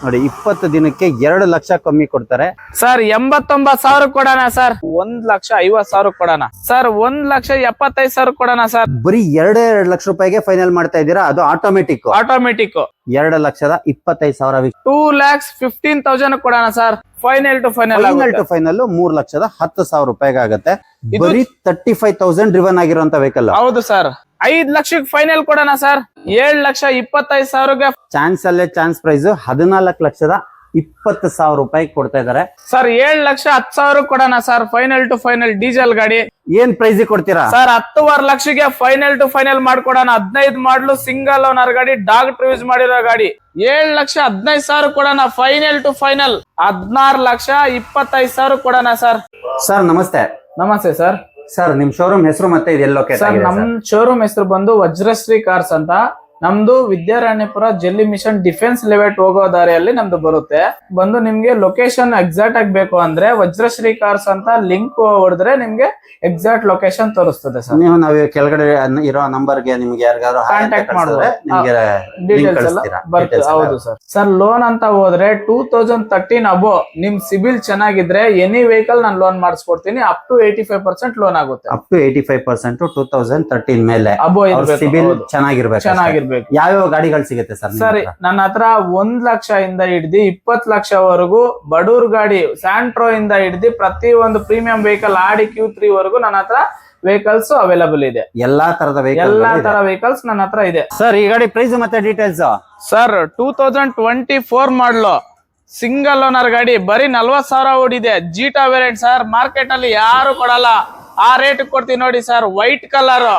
ನೋಡಿ 20 ದಿನಕ್ಕೆ 2 ಲಕ್ಷ ಕಮ್ಮಿ ಕೊಡ್ತಾರೆ ಸರ್. 89,000 ಕೊಡೋಣ ಸರ್. 1,50,000 ಕೊಡೋಣ ಸರ್. 1,75,000 ಕೊಡೋಣ ಸರ್. ಬರೀ 2 ಲಕ್ಷ ರೂಪಾಯಿಗೆ ಫೈನಲ್ ಮಾಡ್ತಾ ಇದ್ದೀರಾ? ಅದು ಆಟೋಮೆಟಿಕ್ 2,25,000 2,15,000 ಕೊಡೋಣ ಸರ್. ಫೈನಲ್ ಟು ಫೈನಲ್ 3,10,000 ರೂಪಾಯಿಗೆ ಆಗುತ್ತೆ. ಬರೀ 35,000 ಡ್ರಿವನ್ ಆಗಿರುವಂತ ವೆಹಿಕಲ್. ಹೌದು ಸರ್. 5 ಲಕ್ಷಕ್ಕೆ ಫೈನಲ್ ಕೊಡೋಣ ಸರ್. 7,25,000 ಚಾನ್ಸ್ ಅಲ್ಲೇ ಚಾನ್ಸ್ ಪ್ರೈಸ್ 14,20,000 ರೂಪಾಯಿ ಕೊಡ್ತಾ ಇದಾರೆ ಸರ್. 7,10,000 ಕೊಡೋಣ sir. Final to final diesel ಗಾಡಿ. ಏನ್ ಪ್ರೈಸ್ ಕೊಡ್ತೀರಾ ಸರ್? 10.5 ಲಕ್ಷಕ್ಕೆ ಫೈನಲ್ ಟು ಫೈನಲ್ ಮಾಡ್ಕೊಡೋಣ. 15 ಮಾಡಲು ಸಿಂಗಲ್ ಓನರ್ ಗಾಡಿ, ಡಾಕ್ಟರ್ ಯೂಸ್ ಮಾಡಿರೋ ಗಾಡಿ. 7,15,000 ಕೊಡೋಣ. ಫೈನಲ್ ಟು ಫೈನಲ್ 16,25,000 ಕೊಡೋಣ ಸರ್. ಸರ್ ನಮಸ್ತೆ. ನಮಸ್ತೆ ಸರ್. ಸರ್ ನಿಮ್ ಶೋರೂಮ್ ಹೆಸರು ಮತ್ತೆ ಇದೆಲ್ಲ ಲೊಕೇಟ್ ಸರ್? ಆಗಿದೆ? ನಮ್ ಶೋರೂಮ್ ಹೆಸರು ಬಂದು ವಜ್ರಶ್ರೀ ಕಾರ್ಸ್ ಅಂತ. ನಮ್ದು Vidyaranyapura Jelly Machine Defence Layout ಹೋಗೋ ದಾರಿಯಲ್ಲಿ ನಮ್ದು ಬರುತ್ತೆ. ಬಂದು ನಿಮ್ಗೆ ಲೊಕೇಶನ್ ಎಕ್ಸಾಕ್ಟ್ ಆಗಿ ಬೇಕು ಅಂದ್ರೆ ವಜ್ರಶ್ರೀ ಕಾರ್ಸ್ ಅಂತ ಲಿಂಕ್ ಹೊಡೆದ್ರೆ ನಿಮ್ಗೆ ಎಕ್ಸಾಕ್ಟ್ ಲೊಕೇಶನ್ ತೋರಿಸ್ತದೆ ಸರ್. ನೀವು ನಾವು ಕೆಳಗಡೆ ಇರೋ ನಂಬರ್ ಗೆ ನಿಮ್ಗೆ ಯಾರಿಗಾದ್ರು ಕಾಂಟ್ಯಾಕ್ಟ್ ಮಾಡಿದ್ರೆ ನಿಮ್ಗೆ ಡೀಟೇಲ್ಸ್ ಎಲ್ಲ ಬರ್ತದೆ. ಹೌದು ಸರ್. ಸರ್ ಲೋನ್ ಅಂತ ಹೋದ್ರೆ 2013 ಅಬೋ ನಿಮ್ ಸಿಬಿಲ್ ಚೆನ್ನಾಗಿದ್ರೆ ಎನಿ ವೆಹಿಕಲ್ ನಾನು ಲೋನ್ ಮಾಡಿಸ್ಕೊಡ್ತೀನಿ. ಅಪ್ ಟು 85% ಲೋನ್ ಆಗುತ್ತೆ. ಅಪ್ ಟು 85% 2013 ಮೇಲೆ ಅಬೋ ಸಿಬಿಲ್ ಚೆನ್ನಾಗಿರ್ಬೇಕು. ಯಾವ್ಯಾವ ಗಾಡಿಗಳು ಸಿಗುತ್ತೆ ಸರ್? ಸರಿ, ನನ್ನ ಹತ್ರ 1 ಲಕ್ಷ ಇಂದ ಹಿಡ್ದು 20 ಲಕ್ಷವರೆಗೂ ಬಡೂರ್ ಗಾಡಿ, ಸ್ಯಾಂಟ್ರೋ ಇಂದ ಹಿಡ್ದು ಪ್ರತಿ ಒಂದು ಪ್ರೀಮಿಯಂ ವೆಹಿಕಲ್ ಆಡಿ Q3 ವರೆಗೂ ನನ್ನ ಹತ್ರ ವೆಹಿಕಲ್ಸ್ ಅವೈಲಬಲ್ ಇದೆ. ಎಲ್ಲಾ ತರದ ವೆಹಿಕಲ್ಸ್ ನನ್ನ ಹತ್ರ ಇದೆ ಸರ್. ಈ ಗಾಡಿ ಪ್ರೈಸ್ ಮತ್ತೆ ಡೀಟೇಲ್ಸ್ ಸರ್. 2024 ಮಾಡಲು ಸಿಂಗಲ್ ಓನರ್ ಗಾಡಿ, ಬರೀ 40,000 ಓಡಿದೆ. Zeta variant sir. ಮಾರ್ಕೆಟ್ ಅಲ್ಲಿ ಯಾರು ಕೊಡಲ್ಲ, ಆ ರೇಟ್ ಕೊಡ್ತೀವಿ ನೋಡಿ sir. White colour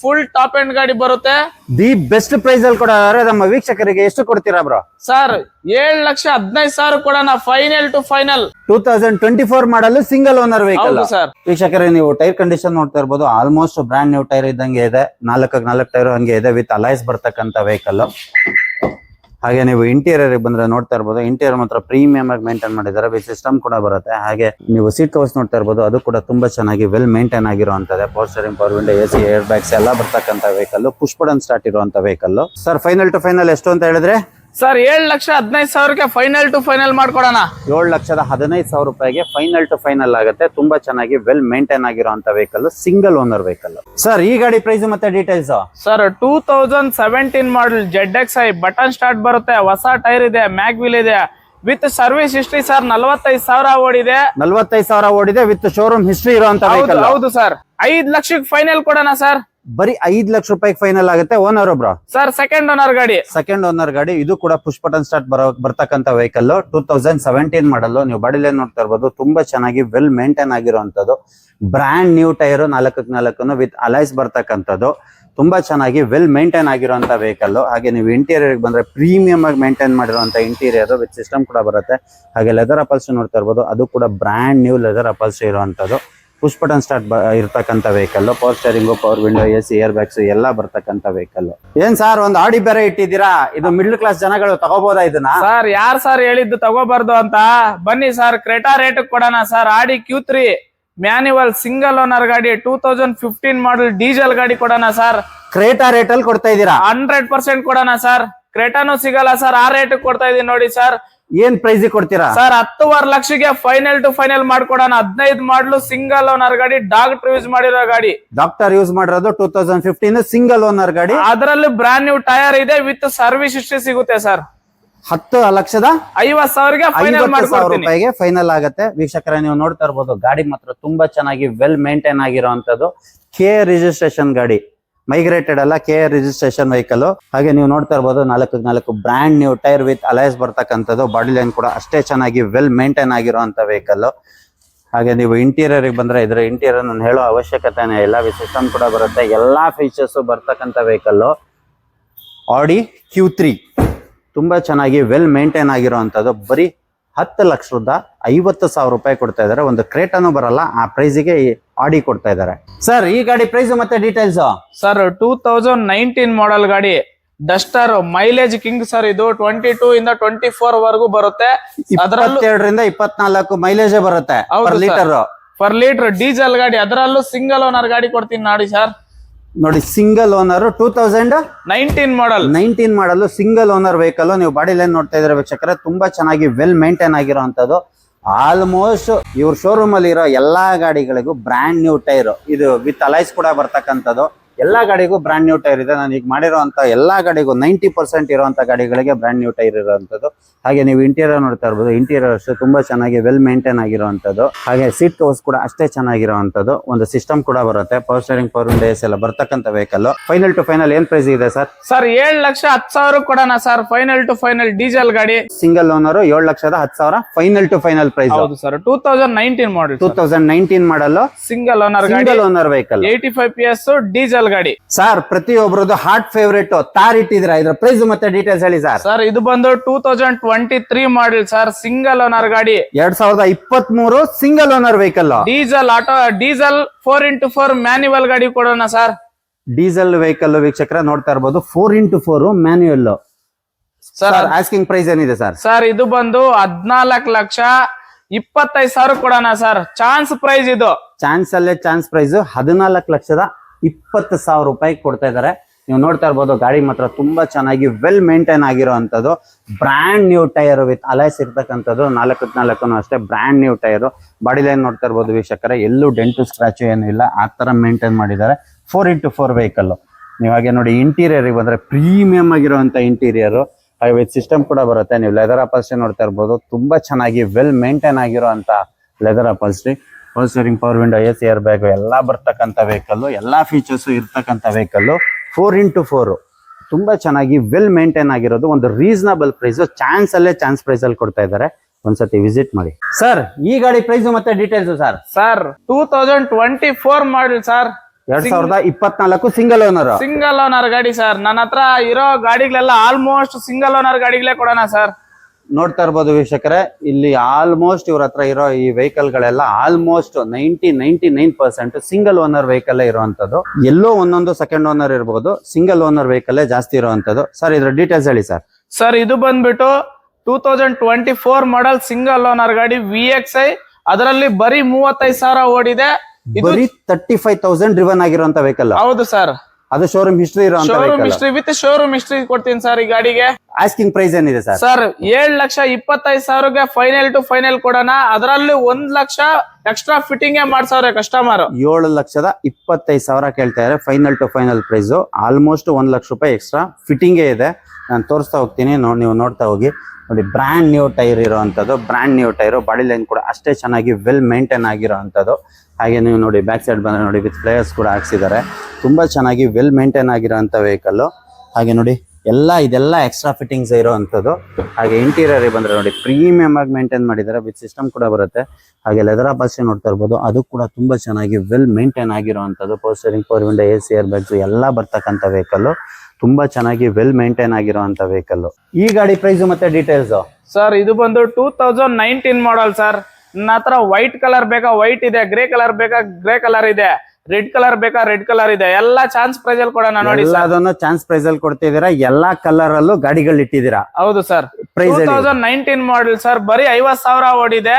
full top end ಗಾಡಿ ಬರುತ್ತೆ. ದಿ ಬೆಸ್ಟ್ ಪ್ರೈಸ್ ಅಲ್ಲಿ ಕೊಡೋದಾದ್ರೆ ನಮ್ಮ ವೀಕ್ಷಕರಿಗೆ ಎಷ್ಟು ಕೊಡ್ತೀರಾ ಬ್ರೋ? ಸರ್ 7,15,000 ಕೊಡೋಣ. ಫೈನಲ್ ಟು ಫೈನಲ್ 2024 ಮಾಡಲು ಸಿಂಗಲ್ ಓನರ್ ವೆಹಿಕಲ್ ಸರ್. ವೀಕ್ಷಕರೇ ನೀವು ಟೈರ್ ಕಂಡೀಷನ್ ನೋಡ್ತಾ ಇರ್ಬೋದು. ಆಲ್ಮೋಸ್ಟ್ ಬ್ರಾಂಡ್ ನ್ಯೂ ಟೈರ್ ಇದ್ದಂಗೆ ಇದೆ. 4 ಟೈರ್ ಹಂಗೆ ಇದೆ ವಿತ್ ಅಲೈಸ್ ಬರ್ತಕ್ಕಂತ ವೆಹಿಕಲ್. ಹಾಗೆ ನೀವು ಇಂಟೀರಿಯರ್ ಬಂದ್ರೆ ನೋಡ್ತಾ ಇರ್ಬೋದು. ಇಂಟೀರಿಯರ್ ಮಾತ್ರ ಪ್ರೀಮಿಯಂ ಆಗಿ ಮೇಂಟೈನ್ ಮಾಡಿದ್ದಾರೆ. ವಿತ್ ಸಿಸ್ಟಮ್ ಕೂಡ ಬರುತ್ತೆ. ಹಾಗೆ ನೀವು ಸೀಟ್ ಕವರ್ಸ್ ನೋಡ್ತಾ ಇರ್ಬೋದು. ಅದು ಕೂಡ ತುಂಬಾ ಚೆನ್ನಾಗಿ ವೆಲ್ ಮೇಂಟೈನ್ ಆಗಿರುವಂತದ್ದು. Power steering, power window, AC, air bags ಎಲ್ಲ ಬರ್ತಕ್ಕಂತ ವೆಹಿಕಲ್. ಪುಷ್ ಬಟನ್ ಸ್ಟಾರ್ಟ್ ಇರುವಂತ vehicle. Sir final to final ಎಷ್ಟು ಅಂತ ಹೇಳಿದ್ರೆ ಸರ್ 7,15,000 ಫೈನಲ್ ಟು ಫೈನಲ್ ಮಾಡ್ಕೊಡೋಣ. 7,15,000 ರೂಪಾಯಿಗೆ ಫೈನಲ್ ಟು ಫೈನಲ್ ಆಗುತ್ತೆ. ತುಂಬಾ ಚೆನ್ನಾಗಿ ವೆಲ್ ಮೇಂಟೈನ್ ಆಗಿರುವಂತ vehicle, single owner vehicle. Sir ಈ ಗಾಡಿ ಪ್ರೈಸ್ ಮತ್ತೆ ಡೀಟೇಲ್ಸ್ ಸರ್. 2017 ಮಾಡಲ್ ZXi ಬಟನ್ ಸ್ಟಾರ್ಟ್ ಬರುತ್ತೆ. ಹೊಸ ಟೈರ್ ಇದೆ, ಮ್ಯಾಗ್ ವೀಲ್ ಇದೆ, ವಿತ್ ಸರ್ವಿಸ್ ಹಿಸ್ಟ್ರಿ ಸರ್. 45,000 ಓಡಿದೆ. 45,000 ಓಡಿದೆ ವಿತ್ ಶೋರೂಮ್ ಹಿಸ್ಟ್ರಿ ಇರುವಂತ ವೆಹಿಕಲ್. ಹೌದು ಸರ್. 5 ಲಕ್ಷಕ್ಕೆ ಫೈನಲ್ ಕೊಡೋಣ ಸರ್. ಬರೀ 5 ಲಕ್ಷ ರೂಪಾಯಿಗೆ ಫೈನಲ್ ಆಗುತ್ತೆ. ಓನರ್ ಒಬ್ರು ಸರ್ ಸೆಕೆಂಡ್ ಓನರ್ ಗಾಡಿ. ಇದು ಕೂಡ ಪುಷ್ ಬಟನ್ ಸ್ಟಾರ್ಟ್ ಬರ್ತಕ್ಕಂತ ವೆಹಿಕಲ್. 2017 ಮಾಡಲು. ನೀವು ಬಾಡಿ ಲೈನ್ ನೋಡ್ತಾ ಇರ್ಬೋದು. ತುಂಬಾ ಚೆನ್ನಾಗಿ ವೆಲ್ ಮೇಂಟೈನ್ ಆಗಿರುವಂತದ್ದು. Brand new tyre 4 with alloys ಬರ್ತಕ್ಕಂಥದ್ದು. ತುಂಬಾ ಚೆನ್ನಾಗಿ ವೆಲ್ ಮೇಂಟೈನ್ ಆಗಿರುವಂತ ವೆಹಿಕಲ್. ಹಾಗೆ ನೀವು ಇಂಟೀರಿಯರ್ ಬಂದ್ರೆ ಪ್ರೀಮಿಯಂ ಆಗಿ ಮೇಂಟೈನ್ ಮಾಡಿರುವಂತ ಇಂಟೀರಿಯರ್ ವಿತ್ ಸಿಸ್ಟಮ್ ಕೂಡ ಬರುತ್ತೆ. ಹಾಗೆ ಲೆದರ್ ಅಪಲ್ಸ್ಟ್ರಿ ನೋಡ್ತಾ ಇರ್ಬೋದು. ಅದು ಕೂಡ ಬ್ರಾಂಡ್ ನ್ಯೂ ಲೆದರ್ ಅಪಲ್ಸ್ಟ್ರಿ ಇರುವಂತದ್ದು. ಪುಷ್ ಬಟನ್ ಸ್ಟಾರ್ಟ್ ಇರ್ತಕ್ಕಂಥ vehicle. Power steering, power window, AC, air bags ಎಲ್ಲ ಬರ್ತಕ್ಕಂಥ ವೆಹಿಕಲ್. ಏನ್ ಸರ್ ಒಂದು ಆಡಿ ಬೇರೆ ಇಟ್ಟಿದ್ದೀರಾ? ಇದು ಮಿಡ್ಲ್ ಕ್ಲಾಸ್ ಜನಗಳು ತಗೋಬಹುದಾ ಇದನ್ನ? ಸರ್ ಯಾರು ಸರ್ ಹೇಳಿದ್ದು ತಗೋಬಾರ್ದು ಅಂತ? ಬನ್ನಿ ಸರ್, ಕ್ರೆಟಾ ರೇಟ್ ಕೊಡೋಣ ಸರ್. ಆಡಿ Q3 ಮ್ಯಾನ್ಯುವಲ್ ಸಿಂಗಲ್ ಓನರ್ ಗಾಡಿ, 2015 ಮಾಡಲ್ ಡೀಸೆಲ್ ಗಾಡಿ ಕೊಡೋಣ ಸರ್. ಕ್ರೇಟಾ ರೇಟ್ ಅಲ್ಲಿ ಕೊಡ್ತಾ ಇದ್ದೀರಾ? 100% ಕೊಡೋಣ ಸರ್. ಕ್ರೆಟಾನು ಸಿಗಲ್ಲ ಸರ್, ಆ ರೇಟ್ ಕೊಡ್ತಾ ಇದೀನಿ ನೋಡಿ ಸರ್. ಏನ್ ಪ್ರೈಸ್ ಕೊಡ್ತೀರಾ ಸರ್? 10.5 ಲಕ್ಷಕ್ಕೆ ಫೈನಲ್ ಟು ಫೈನಲ್ ಮಾಡ್ಕೊಡೋಣ. 15 ಮಾಡಲು ಸಿಂಗಲ್ ಓನರ್ ಗಾಡಿ, ಡಾಕ್ಟರ್ ಯೂಸ್ ಮಾಡಿರೋ ಗಾಡಿ. ಡಾಕ್ಟರ್ ಯೂಸ್ ಮಾಡಿರೋದು 2015 ಸಿಂಗಲ್ ಓನರ್ ಗಾಡಿ. ಅದರಲ್ಲಿ ಬ್ರಾಂಡ್ ನ್ಯೂ ಟೈರ್ ಇದೆ ವಿತ್ ಸರ್ವಿಸ್ ಹಿಸ್ಟ್ರಿ ಸಿಗುತ್ತೆ ಸರ್. 10,50,000 ಫೈನಲ್ ರೂಪಾಯಿಗೆ ಫೈನಲ್ ಆಗುತ್ತೆ. ವೀಕ್ಷಕರ ನೀವು ನೋಡ್ತಾ ಇರ್ಬೋದು. ಗಾಡಿ ಮಾತ್ರ ತುಂಬಾ ಚೆನ್ನಾಗಿ ವೆಲ್ ಮೇಂಟೈನ್ ಆಗಿರುವಂತದ್ದು. KA ರಿಜಿಸ್ಟ್ರೇಷನ್ ಗಾಡಿ, ಮೈಗ್ರೇಟೆಡ್ ಅಲ್ಲ, KA ರಿಜಿಸ್ಟ್ರೇಷನ್ ವೆಹಿಕಲ್. ಹಾಗೆ ನೀವು ನೋಡ್ತಾ ಇರ್ಬೋದು 4 brand new tyre with alloys ಬರ್ತಕ್ಕಂಥದ್ದು. ಬಾಡಿ ಲೈನ್ ಕೂಡ ಅಷ್ಟೇ ಚೆನ್ನಾಗಿ ವೆಲ್ ಮೇಂಟೈನ್ ಆಗಿರುವಂತ ವೆಹಿಕಲ್. ಹಾಗೆ ನೀವು ಇಂಟೀರಿಯರ್ ಬಂದ್ರೆ ಇದ್ರ ಇಂಟೀರಿಯರ್ ನಾನು ಹೇಳೋ ಅವಶ್ಯಕತೆನೇ ಇಲ್ಲ. ಸಿಸ್ಟಮ್ ಕೂಡ ಬರುತ್ತೆ. ಎಲ್ಲಾ ಫೀಚರ್ಸ್ ಬರ್ತಕ್ಕಂಥ ವೆಹಿಕಲ್. ಆಡಿ Q3 ತುಂಬಾ ಚೆನ್ನಾಗಿ ವೆಲ್ ಮೇಂಟೈನ್ ಆಗಿರುವಂತದ್ದು. ಬರೀ 10,50,000 ರೂಪಾಯಿ ಕೊಡ್ತಾ ಇದಾರೆ. ಒಂದು ಕ್ರೇಟಾನು ಬರಲ್ಲ ಆ ಪ್ರೈಸ್ಗೆ ಆಡಿ ಕೊಡ್ತಾ ಇದಾರೆ. ಸರ್ ಈ ಗಾಡಿ ಪ್ರೈಸ್ ಮತ್ತೆ ಡೀಟೇಲ್ಸ್ ಸರ್. 2019 ಮಾಡಲ್ ಗಾಡಿ, ಡಸ್ಟರ್, ಮೈಲೇಜ್ ಕಿಂಗ್ ಸರ್. ಇದು 22 ಇಂದ 24 ವರೆಗೂ ಬರುತ್ತೆ. 22ರಿಂದ 24 ಮೈಲೇಜ್ ಬರುತ್ತೆ ಪರ್ ಲೀಟರ್. ಡೀಸೆಲ್ ಗಾಡಿ. ಅದರಲ್ಲೂ ಸಿಂಗಲ್ ಓನರ್ ಗಾಡಿ ಕೊಡ್ತೀನಿ ನೋಡಿ ಸರ್. ನೋಡಿ single owner 2019 model single owner vehicle. ನೀವು ಬಾಡಿ ಲೈನ್ ನೋಡ್ತಾ ಇದ್ರೆ ವೀಕ್ಷಕರೇ ತುಂಬಾ ಚೆನ್ನಾಗಿ ವೆಲ್ ಮೇಂಟೈನ್ ಆಗಿರೋಂಥದ್ದು. ಆಲ್ಮೋಸ್ಟ್ ಇವ್ರ ಶೋರೂಮ್ ಅಲ್ಲಿ ಇರೋ ಎಲ್ಲಾ ಗಾಡಿಗಳಿಗೂ ಬ್ರ್ಯಾಂಡ್ ನ್ಯೂ ಟೈರ್, ಇದು ವಿತ್ ಅಲೈಸ್ ಕೂಡ ಬರ್ತಕ್ಕಂಥದ್ದು. ಎಲ್ಲಾ ಗಾಡಿಗೂ ಬ್ರ್ಯಾಂಡ್ ನ್ಯೂ ಟೈರ್ ಇದೆ. ನಾನು ಈಗ ಮಾಡಿರೋಂಥ ಎಲ್ಲಾ ಗಾಡಿಗೂ 90% ಇರುವಂತ ಗಾಡಿಗಳಿಗೆ ಬ್ರ್ಯಾಂಡ್ ನ್ಯೂ ಟೈರ್ ಇರುವಂತದ್ದು. ಹಾಗೆ ನೀವು ಇಂಟೀರಿಯರ್ ನೋಡ್ತಾ ಇರ್ಬೋದು, ಇಂಟೀರಿಯರ್ಸ್ ತುಂಬಾ ಚೆನ್ನಾಗಿ ವೆಲ್ ಮೇಂಟೈನ್ ಆಗಿರುವಂತದ್ದು. ಹಾಗೆ ಸೀಟ್ ಕವರ್ಸ್ ಕೂಡ ಅಷ್ಟೇ ಚೆನ್ನಾಗಿರುವಂತದ್ದು. ಒಂದು ಸಿಸ್ಟಮ್ ಕೂಡ ಬರುತ್ತೆ, ಪವರ್ ಸ್ಟೇರಿಂಗ್, ಪವರ್ ವಿಂಡೋ ಎಸ್ ಎಲ್ಲ ಬರ್ತಕ್ಕಂಥ ವೆಹಿಕಲ್. ಫೈನಲ್ ಟು ಫೈನಲ್ ಏನ್ ಪ್ರೈಸ್ ಇದೆ ಸರ್? ಸರ್ 7,10,000 ಕೊಡೋಣ sir, final to final diesel ಗಾಡಿ. Single owner 7,10,000 final to final price. ಹೌದು sir, 2019 model, 2019 model, single owner ಗಾಡಿ, single owner vehicle, 85 PS diesel ಗಾಡಿ. ಸರ್ ಪ್ರತಿಯೊಬ್ಬರದ್ದು ಹಾರ್ಟ್ ಫೇವರೇಟ್ ತಾರ್ ಇಟ್ಟಿದ್ರ, ಇದ್ರ ಪ್ರೈಸ್ ಮತ್ತೆ ಡೀಟೇಲ್ಸ್ ಹೇಳಿ ಸರ್. ಸರ್ ಇದು ಬಂದು 2023 ಮಾಡಲ್ ಸರ್, ಸಿಂಗಲ್ ಓನರ್ ಗಾಡಿ, 2023 single owner vehicle, diesel diesel 4x4 manual ಗಾಡಿ ಕೊಡೋಣ ಸರ್. ಡೀಸೆಲ್ ವೆಹಿಕಲ್ ವೀಕ್ಷಕರ ನೋಡ್ತಾ ಇರಬಹುದು, 4x4 manual. Sir asking price ಏನಿದೆ ಸರ್? ಸರ್ ಇದು ಬಂದು 14,25,000 ಕೊಡೋಣ ಸರ್, ಚಾನ್ಸ್ ಪ್ರೈಸ್ ಇದು. ಚಾನ್ಸ್ ಅಲ್ಲೇ ಚಾನ್ಸ್ ಪ್ರೈಸ್ 14,20,000 ರೂಪಾಯಿ ಕೊಡ್ತಾ ಇದಾರೆ. ನೀವು ನೋಡ್ತಾ ಇರ್ಬೋದು ಗಾಡಿ ಮಾತ್ರ ತುಂಬಾ ಚೆನ್ನಾಗಿ ವೆಲ್ ಮೇಂಟೈನ್ ಆಗಿರೋಂಥದ್ದು. Brand new tyre with alloys ಇರ್ತಕ್ಕಂಥದ್ದು, 4x4 ಅಷ್ಟೇ brand new tyre. Body line ನೋಡ್ತಾ ಇರ್ಬೋದು ವೀಕ್ಷಕರೇ, ಎಲ್ಲೂ ಡೆಂಟು ಸ್ಕ್ರಾಚ್ ಏನು ಇಲ್ಲ, ಆ ತರ ಮೇಂಟೈನ್ ಮಾಡಿದ್ದಾರೆ. 4x4 vehicle. ನೀವು ಹಾಗೆ ನೋಡಿ ಇಂಟೀರಿಯರ್ ಬಂದ್ರೆ ಪ್ರೀಮಿಯಂ ಆಗಿರುವಂತ ಇಂಟೀರಿಯರ್, ಹಾಗೆ ವಿತ್ ಸಿಸ್ಟಮ್ ಕೂಡ ಬರುತ್ತೆ. ನೀವು ಲೆದರ್ ಅಪಾಲ್ಸ್ಟ್ರಿ ನೋಡ್ತಾ ಇರ್ಬೋದು, ತುಂಬಾ ಚೆನ್ನಾಗಿ ವೆಲ್ ಮೇಂಟೈನ್ ಆಗಿರುವಂತ leather upholstery. Power steering, power window, AC, air bag ಎಲ್ಲ ಬರ್ತಕ್ಕಂಥ ವೆಹಿಕಲ್, ಎಲ್ಲಾ ಫೀಚರ್ಸ್ ಇರ್ತಕ್ಕಂಥ ವೆಹಿಕಲ್. 4x4 ತುಂಬಾ ಚೆನ್ನಾಗಿ ವೆಲ್ ಮೇಂಟೈನ್ ಆಗಿರೋದು. ಒಂದು ರೀಸನಬಲ್ ಪ್ರೈಸ್, ಚಾನ್ಸ್ ಅಲ್ಲೇ ಚಾನ್ಸ್ ಪ್ರೈಸ್ ಅಲ್ಲಿ ಕೊಡ್ತಾ ಇದ್ದಾರೆ. ಒಂದ್ಸತಿ ವಿಸಿಟ್ ಮಾಡಿ ಸರ್. ಈ ಗಾಡಿ ಪ್ರೈಸ್ ಮತ್ತೆ details sir? Sir 2024 model sir, 2024 single owner, single owner ಗಾಡಿ ಸರ್. ನನ್ನ ಹತ್ರ ಇರೋ ಗಾಡಿಗಳೆಲ್ಲ ಆಲ್ಮೋಸ್ಟ್ ಸಿಂಗಲ್ ಓನರ್ ಗಾಡಿಗಳೇ ಕೊಡೋಣ ಸರ್. ನೋಡ್ತಾ ಇರ್ಬೋದು ವೀಕ್ಷಕರೇ, ಇಲ್ಲಿ ಆಲ್ಮೋಸ್ಟ್ ಇವ್ರ ಹತ್ರ ಇರೋ ಈ ವೆಹಿಕಲ್ ಗಳೆಲ್ಲ ಆಲ್ಮೋಸ್ಟ್ 99% ಸಿಂಗಲ್ ಓನರ್ ವೆಹಿಕಲ್ ಇರುವಂತದ್ದು. ಎಲ್ಲೋ ಒಂದೊಂದು ಸೆಕೆಂಡ್ ಓನರ್ ಇರಬಹುದು, ಸಿಂಗಲ್ ಓನರ್ ವೆಹಿಕಲ್ ಜಾಸ್ತಿ ಇರುವಂತದ್ದು. ಸರ್ ಇದ್ರ ಡೀಟೇಲ್ಸ್ ಹೇಳಿ ಸರ್. ಸರ್ ಇದು ಬಂದ್ಬಿಟ್ಟು 2024 ಮಾಡಲ್ ಸಿಂಗಲ್ ಓನರ್ ಗಾಡಿ, VXI. ಅದರಲ್ಲಿ ಬರೀ 35,000 ಓಡಿದೆ. ಬರೀ 35,000 ಡ್ರಿವನ್ ಆಗಿರುವಂತ ವೆಹಿಕಲ್. ಹೌದು ಸರ್, ಅದು ಶೋರೂಮ್ ಹಿಸ್ಟ್ರಿ ಇರುವಂತ showroom history with showroom history ಕೊಡ್ತೀನಿ ಸರ್ ಈ ಗಾಡಿಗೆ. ಆಸ್ಕಿಂಗ್ ಪ್ರೈಸ್ ಏನಿದೆ ಸರ್? ಸರ್ 7,25,000ಗೆ ಫೈನಲ್ ಟು ಫೈನಲ್ ಕೊಡೋಣ. ಅದರಲ್ಲಿ 1 ಲಕ್ಷ ಎಕ್ಸ್ಟ್ರಾ ಫಿಟ್ಟಿಂಗ್ ಮಾಡ್ಸವ್ರೆ ಕಸ್ಟಮರ್. 7,25,000 ಕೇಳ್ತಾ ಇದ್ದಾರೆ. Final to final price almost 1 lakh ರೂಪಾಯಿ ಎಕ್ಸ್ಟ್ರಾ ಫಿಟ್ಟಿಂಗ್ ಇದೆ. ನಾನು ತೋರಿಸ್ತಾ ಹೋಗ್ತೀನಿ, ನೀವು ನೋಡ್ತಾ ಹೋಗಿ. ನೋಡಿ ಬ್ರ್ಯಾಂಡ್ ನ್ಯೂ ಟೈರ್ ಇರುವಂತದ್ದು, brand new tyre. Body line ಕೂಡ ಅಷ್ಟೇ ಚೆನ್ನಾಗಿ ವೆಲ್ ಮೇಂಟೈನ್ ಆಗಿರೋವಂಥದ್ದು. ಹಾಗೆ ನೀವು ನೋಡಿ ಬ್ಯಾಕ್ ಸೈಡ್ ಬಂದ್ರೆ ನೋಡಿ ವಿತ್ ಫ್ಲೇಯರ್ಸ್ ಕೂಡ ಹಾಕ್ಸಿದ್ದಾರೆ. ತುಂಬಾ ಚೆನ್ನಾಗಿ ವೆಲ್ ಮೇಂಟೈನ್ ಆಗಿರೋಂಥ ವೆಹಿಕಲ್. ಹಾಗೆ ನೋಡಿ ಇದೆಲ್ಲ ಎಕ್ಸ್ಟ್ರಾ ಫಿಟ್ಟಿಂಗ್ಸ್ ಇರೋವಂಥದ್ದು. ಹಾಗೆ ಇಂಟೀರಿಯರ್ ಬಂದ್ರೆ ನೋಡಿ ಪ್ರೀಮಿಯಂ ಆಗಿ ಮೇಂಟೈನ್ ಮಾಡಿದ್ದಾರೆ, ವಿತ್ ಸಿಸ್ಟಮ್ ಕೂಡ ಬರುತ್ತೆ. ಹಾಗೆ ಲೆದರ್ ಅಪಾಲ್ಸ್ಟ್ರಿ ನೋಡ್ತಾ ಇರ್ಬೋದು, ಅದು ಕೂಡ ತುಂಬಾ ಚೆನ್ನಾಗಿ ವೆಲ್ ಮೇಂಟೈನ್ ಆಗಿರುವಂತದ್ದು. Power steering, power window, AC, air bags ಎಲ್ಲ ಬರ್ತಕ್ಕಂಥ ವೆಹಿಕಲ್. ತುಂಬಾ ಚೆನ್ನಾಗಿ ವೆಲ್ ಮೇಂಟೈನ್ ಆಗಿರುವಂತ ವೆಹಿಕಲ್. ಈ ಗಾಡಿ ಪ್ರೈಸ್ ಮತ್ತೆ ಡೀಟೇಲ್ಸ್? ಸರ್ ಇದು ಬಂದು 2019 ಮಾಡಲ್ ಸರ್. ನನ್ನ ಹತ್ರ ವೈಟ್ ಕಲರ್ ಬೇಕಾ ವೈಟ್ ಇದೆ, ಗ್ರೇ ಕಲರ್ ಬೇಕಾ ಗ್ರೇ ಕಲರ್ ಇದೆ, ರೆಡ್ ಕಲರ್ ಬೇಕಾ ರೆಡ್ ಕಲರ್ ಇದೆ. ಎಲ್ಲ ಚಾನ್ಸ್ ಪ್ರೈಸ್ ಅಲ್ಲಿ ಕೊಡೋಣ ನೋಡಿ. ಅದನ್ನು ಚಾನ್ಸ್ ಪ್ರೈಸ್ ಅಲ್ಲಿ ಕೊಡ್ತಿದ್ದೀರಾ, ಎಲ್ಲಾ ಕಲರ್ ಅಲ್ಲೂ ಗಾಡಿಗಳು ಇಟ್ಟಿದ್ದೀರಾ. ಹೌದು ಸರ್, 2019 ಮಾಡಲ್ ಸರ್, ಬರೀ 50,000 ಓಡಿದೆ.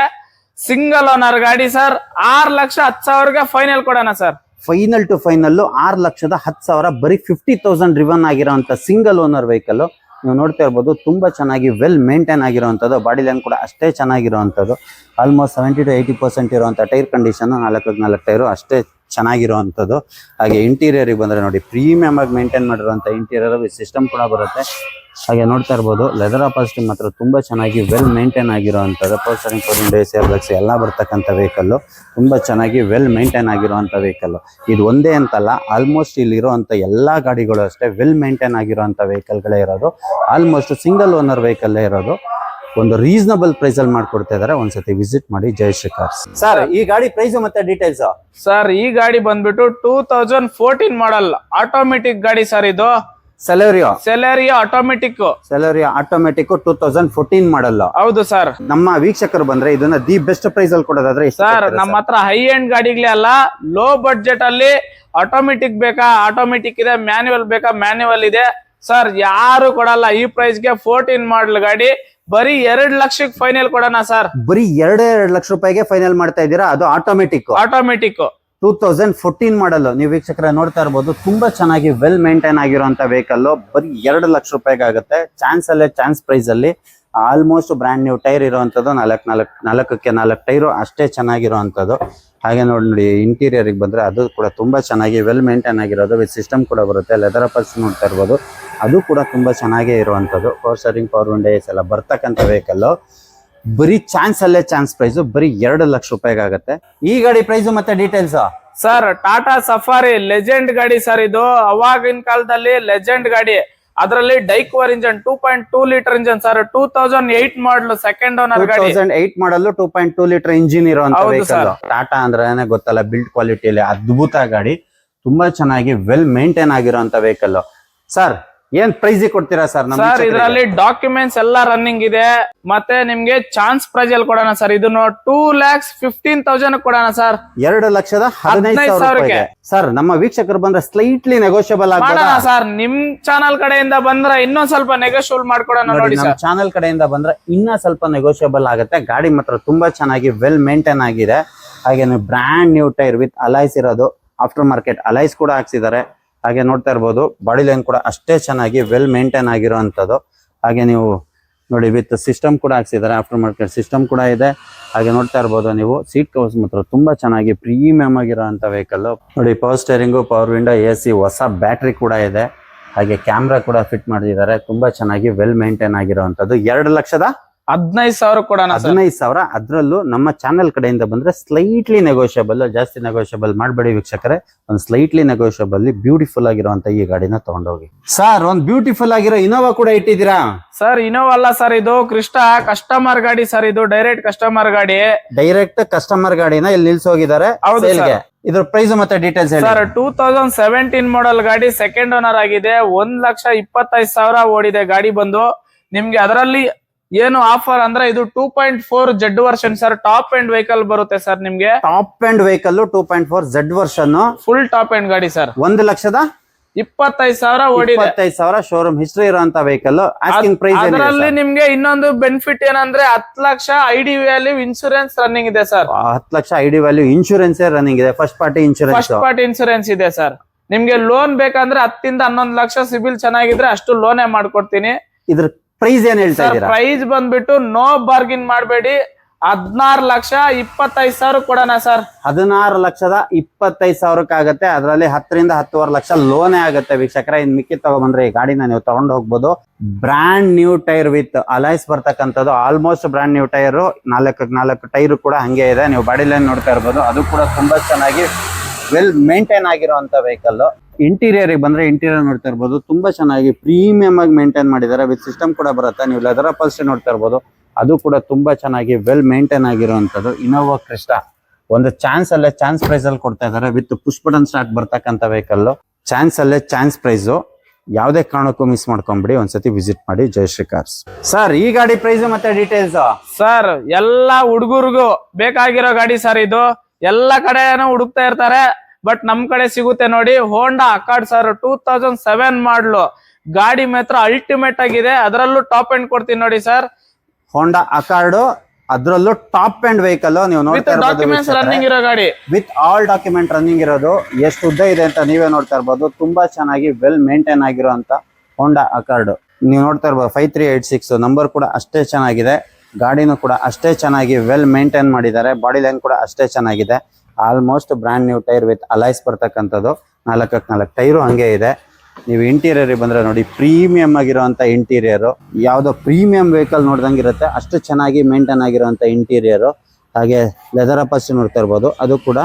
ಸಿಂಗಲ್ ಓನರ್ ಗಾಡಿ ಸರ್, 6,10,000ಗೆ ಫೈನಲ್ ಕೊಡೋಣ ಸರ್. ಫೈನಲ್ ಟು ಫೈನಲ್ 6,10,000, ಬರೀ 50,000 ಡ್ರಿವನ್ ಆಗಿರೋಂಥ ಸಿಂಗಲ್ ಓನರ್ ವೆಹಿಕಲ್. ನೀವು ನೋಡ್ತಾ ಇರ್ಬೋದು, ತುಂಬಾ ಚೆನ್ನಾಗಿ ವೆಲ್ ಮೇಂಟೈನ್ ಆಗಿರುವಂಥದ್ದು. ಬಾಡಿ ಲೈನ್ ಕೂಡ ಅಷ್ಟೇ ಚೆನ್ನಾಗಿರುವಂಥದ್ದು. ಆಲ್ಮೋಸ್ಟ್ 70 to 80% ಇರುವಂಥ ಟೈರ್ ಕಂಡೀಷನ್, 4x4 ಟೈರು ಅಷ್ಟೇ ಚೆನ್ನಾಗಿರುವಂಥದ್ದು. ಹಾಗೆ ಇಂಟೀರಿಯರ್ ಬಂದ್ರೆ ನೋಡಿ ಪ್ರೀಮಿಯಂ ಆಗಿ ಮೇಂಟೈನ್ ಮಾಡಿರುವಂಥ ಇಂಟೀರಿಯರ್ ವಿತ್ ಸಿಸ್ಟಮ್ ಕೂಡ ಬರುತ್ತೆ. ಹಾಗೆ ನೋಡ್ತಾ ಇರ್ಬೋದು ಲೆದರ್ ಅಪಾಲ್ಸ್ಟ್ರಿ ಮಾತ್ರ ತುಂಬಾ ಚೆನ್ನಾಗಿ ವೆಲ್ ಮೇಂಟೈನ್ ಆಗಿರುವಂಥದ್ದು. Power steering, power window, AC, air bags ಎಲ್ಲ ಬರ್ತಕ್ಕಂಥ ವೆಹಿಕಲ್. ತುಂಬಾ ಚೆನ್ನಾಗಿ ವೆಲ್ ಮೇಂಟೈನ್ ಆಗಿರುವಂಥ ವೆಹಿಕಲ್. ಇದು ಒಂದೇ ಅಂತಲ್ಲ, ಆಲ್ಮೋಸ್ಟ್ ಇಲ್ಲಿ ಇರುವಂಥ ಎಲ್ಲಾ ಗಾಡಿಗಳು ಅಷ್ಟೇ ವೆಲ್ ಮೇಂಟೈನ್ ಆಗಿರುವಂಥ ವೆಹಿಕಲ್ಗಳೇ ಇರೋದು. ಆಲ್ಮೋಸ್ಟ್ ಸಿಂಗಲ್ ಓನರ್ ವೆಹಿಕಲ್ ಇರೋದು. ಒಂದು ರೀಸನಬಲ್ ಪ್ರೈಸ್ ಅಲ್ಲಿ ಮಾಡ್ಕೊಡ್ತಾ ಇದಾರೆ. ಒಂದ್ಸತಿ ವಿಸಿಟ್ ಮಾಡಿ. ಜೈ ಶ್ರೀ ಕಾರ್ಸ್. ಸರ್ ಈ ಗಾಡಿ ಪ್ರೈಸ್ ಮತ್ತೆ ಡೀಟೇಲ್ಸ್? ಸರ್ ಈ ಗಾಡಿ ಬಂದ್ಬಿಟ್ಟು 2014 ಮಾಡಲ್ ಆಟೋಮೆಟಿಕ್ ಗಾಡಿ ಸರ್. ಇದು ಸೆಲೆರಿಯೋ ಆಟೋಮೆಟಿಕ್ 2014 ಮಾಡಲ್. ಹೌದು ಸರ್. ನಮ್ಮ ವೀಕ್ಷಕರು ಬಂದ್ರೆ ಇದನ್ನ ದಿ ಬೆಸ್ಟ್ ಪ್ರೈಸ್ ಅಲ್ಲಿ ಕೊಡೋದಾದ್ರೆ ಸರ್ ನಮ್ಮ ಹತ್ರ ಹೈ ಎಂಡ್ ಗಾಡಿಗಳೇ ಅಲ್ಲ, ಲೋ ಬಡ್ಜೆಟ್ ಅಲ್ಲಿ ಆಟೋಮೆಟಿಕ್ ಬೇಕಾ ಆಟೋಮೆಟಿಕ್ ಇದೆ, ಮ್ಯಾನ್ಯುವಲ್ ಬೇಕಾ ಮ್ಯಾನ್ಯುವಲ್ ಇದೆ ಸರ್. ಯಾರು ಕೊಡಲ್ಲ ಈ ಪ್ರೈಸ್ಗೆ. 14 ಮಾಡಲ್ ಗಾಡಿ ಬರೀ 2 ಲಕ್ಷಕ್ಕೆ ಫೈನಲ್ ಕೊಡೋಣ ಸರ್. ಬರೀ 2 ಲಕ್ಷ ರೂಪಾಯಿಗೆ ಫೈನಲ್ ಮಾಡ್ತಾ ಇದ್ದೀರಾ? ಅದು ಆಟೋಮೆಟಿಕ್. 2014 ಮಾಡಲ್ ನೀವು ವೀಕ್ಷಕರೇ ನೋಡ್ತಾ ಇರ್ಬೋದು. ತುಂಬಾ ಚೆನ್ನಾಗಿ ವೆಲ್ ಮೇಂಟೈನ್ ಆಗಿರುವಂತ ವೆಹಿಕಲ್. ಬರೀ 2 ಲಕ್ಷ ರೂಪಾಯಿಗೆ ಆಗುತ್ತೆ. ಚಾನ್ಸ್ ಪ್ರೈಸ್ ಅಲ್ಲಿ ಆಲ್ಮೋಸ್ಟ್ ಬ್ರ್ಯಾಂಡ್ ನ್ಯೂ ಟೈರ್ ಇರುವಂತದ್ದು. 4 ಟೈರು ಅಷ್ಟೇ ಚೆನ್ನಾಗಿರುವಂತದ್ದು. ಹಾಗೆ ನೋಡಿ ಇಂಟೀರಿಯರ್ ಬಂದ್ರೆ ಅದು ಕೂಡ ತುಂಬಾ ಚೆನ್ನಾಗಿ ವೆಲ್ ಮೇಂಟೈನ್ ಆಗಿರೋದು. ವಿತ್ ಸಿಸ್ಟಮ್ ಕೂಡ ಬರುತ್ತೆ. ಲೆದರ್ ಅಪಲ್ಸ್ ನೋಡ್ತಾ ಇರ್ಬೋದು, ಅದು ಕೂಡ ತುಂಬಾ ಚೆನ್ನಾಗೇ ಇರುವಂತದ್ದು. ಪವರ್ ಸ್ಟೀರಿಂಗ್, ಪವರ್ ವಿಂಡೋಸ್ ಎಲ್ಲ ಬರ್ತಕ್ಕಂಥ ವೆಹಿಕಲ್. ಬರೀ ಚಾನ್ಸ್ ಪ್ರೈಸ್ ಬರೀ 2 ಲಕ್ಷ ರೂಪಾಯಿಗೆ ಆಗುತ್ತೆ. ಈ ಗಾಡಿ ಪ್ರೈಸ್ ಮತ್ತೆ details sir, Tata safari legend ಗಾಡಿ ಸರ್. ಇದು ಅವಾಗಿನ ಕಾಲದಲ್ಲಿ ಲೆಜೆಂಡ್ ಗಾಡಿ. ಅದರಲ್ಲಿ ಡೈಕ್ವರ್ ಇಂಜನ್ 2.2 ಲೀಟರ್ ಇಂಜನ್ ಸರ್. 2008 ಮಾಡಲ್, ಸೆಕೆಂಡ್ ಓನರ್ ಗಾಡಿ. 2008 ಮಾಡಲ್ 2.2 ಲೀಟರ್ ಇಂಜಿನ್ ಇರುವಂತ ವೆಹಿಕಲ್. ಟಾಟಾ ಅಂದ್ರೆ ಗೊತ್ತಲ್ಲ, ಬಿಲ್ಡ್ ಕ್ವಾಲಿಟಿಯಲ್ಲಿ ಅದ್ಭುತ ಗಾಡಿ. ತುಂಬಾ ಚೆನ್ನಾಗಿ ವೆಲ್ ಮೇಂಟೈನ್ ಆಗಿರುವಂತ ವೆಹಿಕಲ್. ಸರ್ ಏನ್ ಪ್ರೈಸ್ ಕೊಡ್ತೀರಾ ಸರ್? ಸರ್ ಇದರಲ್ಲಿ ಡಾಕ್ಯುಮೆಂಟ್ಸ್ ಎಲ್ಲ ರನ್ನಿಂಗ್ ಇದೆ. ಮತ್ತೆ ನಿಮ್ಗೆ ಚಾನ್ಸ್ ಪ್ರೈಸ್ ಅಲ್ಲಿ ಕೊಡೋಣ ಸರ್. ಇದನ್ನು 2,15,000 ಕೊಡೋಣ ಸರ್. 2,15,000 ಸರ್. ನಮ್ಮ ವೀಕ್ಷಕರು ಬಂದ್ರೆ ಸ್ಲೈಟ್ಲಿ ನೆಗೋಷಿಯಬಲ್ ಮಾಡೋಣ ಸರ್. ನಿಮ್ ಚಾನಲ್ ಕಡೆಯಿಂದ ಬಂದ್ರೆ ಇನ್ನೊಂದ್ ಸ್ವಲ್ಪ ನೆಗೋಷಿಯಬಲ್ ಮಾಡ್ಕೊಡೋಣ ನೋಡಿ ನಮ್ಮ ಚಾನಲ್ ಕಡೆಯಿಂದ ಬಂದ್ರೆ ಇನ್ನ ಸ್ವಲ್ಪ ನೆಗೋಷಿಯಬಲ್ ಆಗುತ್ತೆ. ಗಾಡಿ ಮಾತ್ರ ತುಂಬಾ ಚೆನ್ನಾಗಿ ವೆಲ್ ಮೇಂಟೈನ್ ಆಗಿದೆ. ಹಾಗೆ brand new tyre with alloys ಇರೋದು. ಆಫ್ಟರ್ ಮಾರ್ಕೆಟ್ ಅಲೈಸ್ ಕೂಡ ಹಾಕ್ಸಿದ್ದಾರೆ. ಹಾಗೆ ನೋಡ್ತಾ ಇರ್ಬೋದು, ಬಾಡಿ ಲೈನ್ ಕೂಡ ಅಷ್ಟೇ ಚೆನ್ನಾಗಿ ವೆಲ್ ಮೇಂಟೈನ್ ಆಗಿರುವಂತದ್ದು. ಹಾಗೆ ನೀವು ನೋಡಿ ವಿತ್ ಸಿಸ್ಟಮ್ ಕೂಡ ಹಾಕ್ಸಿದ್ದಾರೆ. ಆಫ್ಟರ್ ಮಾರ್ಕೆಟ್ ಸಿಸ್ಟಮ್ ಕೂಡ ಇದೆ. ಹಾಗೆ ನೋಡ್ತಾ ಇರ್ಬೋದು ನೀವು ಸೀಟ್ ಕವರ್ಸ್ ಮಾತ್ರ ತುಂಬಾ ಚೆನ್ನಾಗಿ ಪ್ರೀಮಿಯಂ ಆಗಿರುವಂತ ವೆಹಿಕಲ್. ನೋಡಿ power steering, power window, AC, ಹೊಸ ಬ್ಯಾಟ್ರಿ ಕೂಡ ಇದೆ. ಹಾಗೆ ಕ್ಯಾಮ್ರಾ ಕೂಡ ಫಿಟ್ ಮಾಡಿದ್ದಾರೆ. ತುಂಬಾ ಚೆನ್ನಾಗಿ ವೆಲ್ ಮೇಂಟೈನ್ ಆಗಿರುವಂತದ್ದು. 2,15,000 ಕೊಡೋಣ. 15,000. ಅದ್ರಲ್ಲೂ ನಮ್ಮ ಚಾನೆಲ್ ಕಡೆಯಿಂದ ಬಂದ್ರೆ ಸ್ಲೈಟ್ಲಿ ನೆಗೋಷಿಯಬಲ್. ಜಾಸ್ತಿ ನೆಗೋಷಿಯಬಲ್ ಮಾಡಬೇಡಿ ವೀಕ್ಷಕರೇ. ಒಂದು ಸ್ಲೈಟ್ಲಿ ನೆಗೋಷಿಯಬಲ್ ಬ್ಯೂಟಿಫುಲ್ ಆಗಿರುವಂತ ಈ ಗಾಡಿನ ತಗೊಂಡೋಗಿ. ಸರ್ ಒಂದು ಬ್ಯೂಟಿಫುಲ್ ಆಗಿರೋ ಇನೋವಾ ಕೂಡ ಇಟ್ಟಿದ್ದೀರಾ ಸರ್? ಇನೋವಾ ಅಲ್ಲ ಸರ್, ಇದು ಕ್ರಿಸ್ಟಾ ಕಸ್ಟಮರ್ ಗಾಡಿ ಸರ್. ಇದು ಡೈರೆಕ್ಟ್ ಕಸ್ಟಮರ್ ಗಾಡಿನ ಇಲ್ಲಿ ನಿಲ್ಸೋಗಿದ್ದಾರೆ. ಇದ್ರ ಪ್ರೈಸ್ ಮತ್ತೆ ಡೀಟೇಲ್ಸ್ ಹೇಳಿ ಸರ್. 2017 ಮಾಡಲ್ ಗಾಡಿ, ಸೆಕೆಂಡ್ ಓನರ್ ಆಗಿದೆ. 1,25,000 ಓಡಿದೆ ಗಾಡಿ ಬಂದು. ನಿಮ್ಗೆ ಅದರಲ್ಲಿ ಏನು ಆಫರ್ ಅಂದ್ರೆ ಇದು 2.4 Z version sir. Top end vehicle ಬರುತ್ತೆ ಸರ್. ನಿಮ್ಗೆ top end vehicle 2.4 Z version, full top end ಗಾಡಿ ಸರ್. 1,25,000 ಓಡಿದೆ. 25,000 ಶೋರೂಮ್ ಹಿಸ್ಟ್ರಿ ಇರುವಂತ ವೆಹಿಕಲ್. ಆಸ್ಕಿಂಗ್ ಪ್ರೈಸ್ ಅದರಲ್ಲಿ ನಿಮ್ಗೆ ಇನ್ನೊಂದು ಬೆನಿಫಿಟ್ ಏನಂದ್ರೆ 10 lakh ID value insurance running ಇದೆ sir. 10 lakh ID value insurance running ಇದೆ. ಫಸ್ಟ್ ಪಾರ್ಟಿ ಇನ್ಶೂರೆನ್ಸ್ ಇದೆ ಸರ್. ನಿಮ್ಗೆ ಲೋನ್ ಬೇಕಂದ್ರೆ 10 ಇಂದ 11 ಲಕ್ಷ ಸಿಬಿಲ್ ಚೆನ್ನಾಗಿದ್ರೆ ಅಷ್ಟು ಲೋನೇ ಮಾಡ್ಕೊಡ್ತೀನಿ. ಇದ್ರ ಪ್ರೈಸ್ ಏನ್ ಹೇಳ್ತಾ ಇದ್ದೀರಾ? ಪ್ರೈಸ್ ಬಂದ್ಬಿಟ್ಟು ನೋ ಬಾರ್ಗಿನ್ ಮಾಡಬೇಡಿ. 16,25,000 ಕೊಡೋಣ ಸರ್. 16,25,000 ಆಗುತ್ತೆ. ಅದರಲ್ಲಿ 10 ರಿಂದ 10.5 ಲಕ್ಷ ಲೋನೇ ಆಗುತ್ತೆ ವೀಕ್ಷಕರ. ಇನ್ ಮಿಕ್ಕಿ ತಗೊಂಡ್ಬಂದ್ರೆ ಈ ಗಾಡಿನ ನೀವು ತಗೊಂಡು ಹೋಗ್ಬೋದು. Brand new tyre with alloys ಬರ್ತಕ್ಕಂಥದ್ದು. Almost brand new tyre. 4 tyre ಕೂಡ ಹಂಗೆ ಇದೆ. ನೀವು ಬಾಡಿ ಲೈನ್ ನೋಡ್ತಾ ಇರ್ಬೋದು. ಅದು ಕೂಡ ತುಂಬಾ ಚೆನ್ನಾಗಿ ವೆಲ್ ಮೇಂಟೈನ್ ಆಗಿರುವಂತ ವೆಹಿಕಲ್. ಇಂಟೀರಿಯರ್ ಬಂದ್ರೆ ಇಂಟೀರಿಯರ್ ನೋಡ್ತಾ ಇರ್ಬೋದು. ತುಂಬಾ ಚೆನ್ನಾಗಿ ಪ್ರೀಮಿಯಂ ಆಗಿ ಮೇಂಟೈನ್ ಮಾಡಿದ್ದಾರೆ. ವಿತ್ ಸಿಸ್ಟಮ್ ಕೂಡ ಬರುತ್ತೆ. ನೀವು ಲೆದರ್ ಅಪಲ್ಸ್ಟ್ರಿ ನೋಡ್ತಾ ಇರ್ಬೋದು. ಅದು ಕೂಡ ತುಂಬಾ ಚೆನ್ನಾಗಿ ವೆಲ್ ಮೇಂಟೈನ್ ಆಗಿರುವಂತದ್ದು. ಇನೋವಾ ಕ್ರಿಸ್ಟಾ ಒಂದು ಚಾನ್ಸ್ ಪ್ರೈಸ್ ಅಲ್ಲಿ ಕೊಡ್ತಾ ಇದ್ದಾರೆ. ವಿತ್ ಪುಷ್ ಬಟನ್ ಸ್ಟಾರ್ಟ್ ಬರ್ತಕ್ಕಂಥ ವೆಹಿಕಲ್. ಚಾನ್ಸ್ ಪ್ರೈಸ್ ಯಾವುದೇ ಕಾರಣಕ್ಕೂ ಮಿಸ್ ಮಾಡ್ಕೊಂಬಿಡಿ. ಒಂದ್ಸತಿ ವಿಸಿಟ್ ಮಾಡಿ ಜಯಶ್ರೀ ಕಾರ್ಸ್. ಸರ್ ಈ ಗಾಡಿ ಪ್ರೈಸ್ ಮತ್ತೆ ಡೀಟೇಲ್ಸ್ ಸರ್. ಎಲ್ಲಾ ಹುಡುಗರಿಗೂ ಬೇಕಾಗಿರೋ ಗಾಡಿ ಸರ್. ಇದು ಎಲ್ಲ ಕಡೆನೂ ಹುಡುಕ್ತಾ ಇರ್ತಾರೆ, ಬಟ್ ನಮ್ ಕಡೆ ಸಿಗುತ್ತೆ ನೋಡಿ. ಹೋಂಡಾ ಅಕಾರ್ಡ್ ಸರ್. 2007 ಮಾಡಲು ಗಾಡಿ ಮಾತ್ರ ಅಲ್ಟಿಮೇಟ್ ಆಗಿದೆ. ಅದರಲ್ಲೂ ಟಾಪ್ ಎಂಡ್ ಕೊಡ್ತೀನಿ ನೋಡಿ ಸರ್. ಹೋಂಡಾ ಅಕಾರ್ಡ್, ಅದರಲ್ಲೂ ಟಾಪ್ ಎಂಡ್ ವೆಹಿಕಲ್. ನೀವು ನೋಡ್ತಾ ಡಾಕ್ಯುಮೆಂಟ್ಸ್ ರನ್ನಿಂಗ್ ಇರೋ ಗಾಡಿ, ವಿತ್ ಆಲ್ ಡಾಕ್ಯುಮೆಂಟ್ ರನ್ನಿಂಗ್ ಇರೋದು. ಎಷ್ಟು ಉದ್ದ ಇದೆ ಅಂತ ನೀವೇ ನೋಡ್ತಾ ಇರ್ಬೋದು. ತುಂಬಾ ಚೆನ್ನಾಗಿ ವೆಲ್ ಮೇಂಟೈನ್ ಆಗಿರುವಂತ ಹೋಂಡಾ ಅಕಾರ್ಡ್ ನೀವು ನೋಡ್ತಾ ಇರ್ಬೋದು. 5386 ನಂಬರ್ ಕೂಡ ಅಷ್ಟೇ ಚೆನ್ನಾಗಿದೆ. ಗಾಡಿನೂ ಕೂಡ ಅಷ್ಟೇ ಚೆನ್ನಾಗಿ ವೆಲ್ ಮೇಂಟೈನ್ ಮಾಡಿದ್ದಾರೆ. ಬಾಡಿ ಲೈನ್ ಕೂಡ ಅಷ್ಟೇ ಚೆನ್ನಾಗಿದೆ. Almost brand new tyre with alloys ಬರ್ತಕ್ಕಂಥದ್ದು. 4 ಟೈರು ಹಂಗೆ ಇದೆ. ನೀವು ಇಂಟೀರಿಯರ್ ಬಂದ್ರೆ ನೋಡಿ, ಪ್ರೀಮಿಯಂ ಆಗಿರುವಂತ ಇಂಟೀರಿಯರ್. ಯಾವ್ದೋ ಪ್ರೀಮಿಯಂ ವೆಹಿಕಲ್ ನೋಡ್ದಂಗೆ ಇರುತ್ತೆ. ಅಷ್ಟು ಚೆನ್ನಾಗಿ ಮೇಂಟೈನ್ ಆಗಿರುವಂತ ಇಂಟೀರಿಯರ್. ಹಾಗೆ ಲೆದರ್ ಅಪಲ್ಸ್ಟ್ರಿ ನೋಡ್ತಾ ಇರ್ಬೋದು. ಅದು ಕೂಡ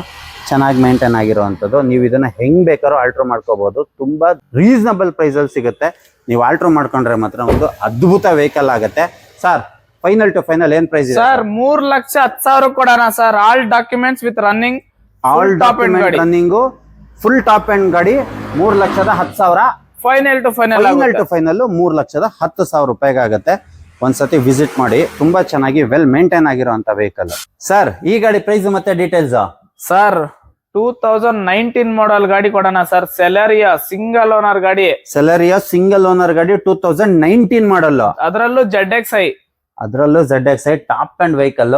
ಚೆನ್ನಾಗಿ ಮೇಂಟೈನ್ ಆಗಿರುವಂತದ್ದು. ನೀವು ಇದನ್ನ ಹೆಂಗ್ ಬೇಕಾದ್ರೂ ಆಲ್ಟ್ರ್ ಮಾಡ್ಕೋಬಹುದು. ತುಂಬಾ ರೀಸನಬಲ್ ಪ್ರೈಸ್ ಅಲ್ಲಿ ಸಿಗುತ್ತೆ. ನೀವು ಆಲ್ಟ್ರ್ ಮಾಡ್ಕೊಂಡ್ರೆ ಮಾತ್ರ ಒಂದು ಅದ್ಭುತ ವೆಹಿಕಲ್ ಆಗುತ್ತೆ. ಸರ್ ಫೈನಲ್ ಟು ಫೈನಲ್ ಏನ್ ಪ್ರೈಸ್ ಇದೆ ಸರ್? 3,10,000 ಕೊಡೋಣ sir. All documents with running, all document running, full top end ಗಾಡಿ. 3,10,000 ಫೈನಲ್ ಟು ಫೈನಲ್ 3,10,000 ರೂಪಾಯಿಗೆ ಆಗುತ್ತೆ. ಒಂದ್ಸತಿ ವಿಸಿಟ್ ಮಾಡಿ. ತುಂಬಾ ಚೆನ್ನಾಗಿ ವೆಲ್ ಮೇಂಟೈನ್ ಆಗಿರುವಂತ ವೆಹಿಕಲ್. ಸರ್ ಈ ಗಾಡಿ ಪ್ರೈಸ್ ಮತ್ತೆ ಡೀಟೇಲ್ಸ್ ಸರ್? 2019 ಮಾಡಲ್ ಗಾಡಿ ಕೊಡೋಣ ಸರ್. ಸೆಲೆರಿಯಾ ಸಿಂಗಲ್ ಓನರ್ ಗಾಡಿ. 2019 ಮಾಡಲ್. ಅದರಲ್ಲೂ ZXi top end vehicle.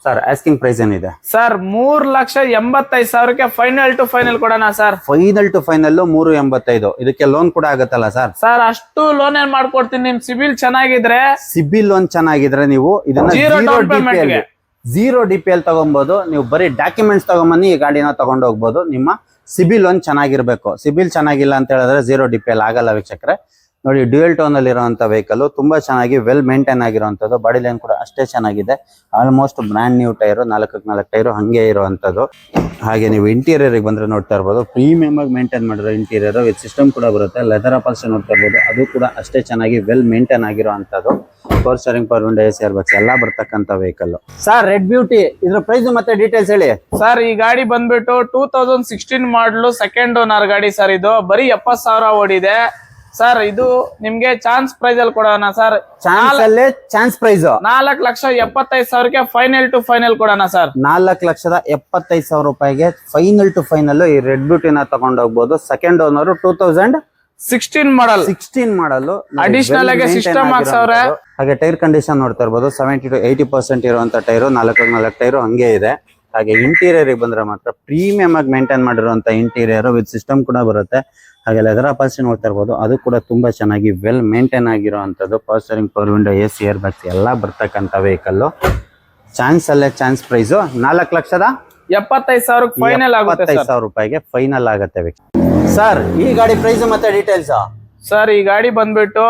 Sir asking price ಏನಿದೆ? ಸರ್ 3,85,000ಕ್ಕೆ ಫೈನಲ್ ಟು ಫೈನಲ್ ಕೊಡೋಣ ಸರ್. Final to final 385. ಇದಕ್ಕೆ ಲೋನ್ ಕೂಡ ಆಗತ್ತಲ್ಲ ಸರ್? ಸರ್ ಅಷ್ಟು ಲೋನ್ ಏನ್ ಮಾಡ್ಕೊಡ್ತೀನಿ, ನಿಮ್ ಸಿಬಿಲ್ ಚೆನ್ನಾಗಿದ್ರೆ. ಸಿಬಿಲ್ ಲೋನ್ ಚೆನ್ನಾಗಿದ್ರೆ ನೀವು ಇದನ್ನ Zero down payment ಗೆ. Zero DPL ತಗೊಬಹುದು. ನೀವು ಬರೀ ಡಾಕ್ಯುಮೆಂಟ್ಸ್ ತಗೊಂಬನ್ನಿ ಈ ಗಾಡಿನ ತಗೊಂಡು ಹೋಗ್ಬೋದು. ನಿಮ್ಮ ಸಿಬಿಲ್ ಲೋನ್ ಚೆನ್ನಾಗಿರ್ಬೇಕು. ಸಿಬಿಲ್ ಚೆನ್ನಾಗಿಲ್ಲ ಅಂತ ಹೇಳಿದ್ರೆ ಝೀರೋ DPL ಆಗಲ್ಲ ವೀಕ್ಷಕರೇ. ನೋಡಿ ಡ್ಯೂಯಲ್ ಟೋನ್ ಅಲ್ಲಿ ಇರುವಂತ ವೆಹಿಕಲ್ ತುಂಬಾ ಚೆನ್ನಾಗಿ ವೆಲ್ ಮೇಂಟೈನ್ ಆಗಿರುವಂತದ್ದು. ಬಾಡಿ ಲೈನ್ ಕೂಡ ಅಷ್ಟೇ ಚೆನ್ನಾಗಿದೆ. Almost brand new tyre, 4 tyre ಹಂಗೆ ಇರುವಂತದ್ದು. ಹಾಗೆ ನೀವು ಇಂಟೀರಿಯರ್ ಬಂದ್ರೆ ನೋಡ್ತಾ ಇರ್ಬೋದು, ಪ್ರೀಮಿಯಂ ಆಗಿ ಮೇಂಟೈನ್ ಮಾಡಿರೋ ಇಂಟೀರಿಯರ್ ವಿತ್ ಸಿಸ್ಟಮ್ ಕೂಡ ಬರುತ್ತೆ. ಲೆದರ್ ಅಪಾಲ್ಸ್ ನೋಡ್ತಾ ಇರ್ಬೋದು, ಅದು ಕೂಡ ಅಷ್ಟೇ ಚೆನ್ನಾಗಿ ವೆಲ್ ಮೇಂಟೈನ್ ಆಗಿರುವಂತದ್ದು. Power steering, power window, AC air bags ಎಲ್ಲ ಬರ್ತಕ್ಕಂಥ ವೆಹಿಕಲ್. ಸರ್ ರೆಡ್ ಬ್ಯೂಟಿ ಇದ್ರ ಪ್ರೈಸ್ ಮತ್ತೆ ಡೀಟೇಲ್ಸ್ ಹೇಳಿ ಸರ್. ಈ ಗಾಡಿ ಬಂದ್ಬಿಟ್ಟು 2016 ಮಾಡಲು ಸೆಕೆಂಡ್ ಓನರ್ ಗಾಡಿ ಸರ್. ಇದು ಬರೀ 70,000 ಓಡಿದೆ ಸರ್. ಇದು ನಿಮ್ಗೆ ಚಾನ್ಸ್ ಪ್ರೈಸ್ ಅಲ್ಲಿ ಕೊಡೋಣ ಸರ್. ಚಾನ್ಸ್ ಪ್ರೈಸ್ 4,75,000ಕ್ಕೆ ಫೈನಲ್ ಟು ಫೈನಲ್ ಕೊಡೋಣ ಸರ್. 4,75,000 ರೂಪಾಯಿಗೆ ಫೈನಲ್ ಟು ಫೈನಲ್ ಈ ರೆಡ್ ಬ್ಯೂಟಿನ ತಗೊಂಡು ಹೋಗ್ಬೋದು. ಸೆಕೆಂಡ್ ಓನರ್ 2016 ಮಾಡಲ್ ಅಡಿಷನಲ್ ಆಗಿ ಸಿಸ್ಟಮ್ ಹಾಕ್ಸವ್ರೆ. ಹಾಗೆ ಟೈರ್ ಕಂಡೀಷನ್ ನೋಡ್ತಾ ಇರ್ಬೋದು, 70 to 80% ಇರುವಂತ ಟೈರು, 4 ಟೈರು ಹಂಗೆ ಇದೆ. ಹಾಗೆ ಇಂಟೀರಿಯರ್ ಬಂದ್ರೆ ಮಾತ್ರ ಪ್ರೀಮಿಯಂ ಆಗಿ ಮೇಂಟೈನ್ ಮಾಡಿರುವಂತ ಇಂಟೀರಿಯರ್ ವಿತ್ ಸಿಸ್ಟಮ್ ಕೂಡ ಬರುತ್ತೆ. ಹಾಗೆ ಲೆದರ್ ಅಪಾಲ್ಸ್ ನೋಡ್ತಾ ಇರ್ಬೋದು, ಅದು ಕೂಡ ತುಂಬಾ ಚೆನ್ನಾಗಿ ವೆಲ್ ಮೇಂಟೈನ್ ಆಗಿರುವಂತದ್ದು. Power steering, power window, AC air bags ಎಲ್ಲ ಬರ್ತಕ್ಕಂಥ ವೆಹಿಕಲ್. ಚಾನ್ಸ್ ಪ್ರೈಸ್ 4,75,000 ಫೈನಲ್ ಆಗುತ್ತೆ ಸರ್. 75,000 ರೂಪಾಯಿಗೆ ಫೈನಲ್ ಆಗುತ್ತೆ ಸರ್. ಈ ಗಾಡಿ ಪ್ರೈಸ್ ಮತ್ತೆ ಡೀಟೇಲ್ಸ್ ಸರ್. ಈ ಗಾಡಿ ಬಂದ್ಬಿಟ್ಟು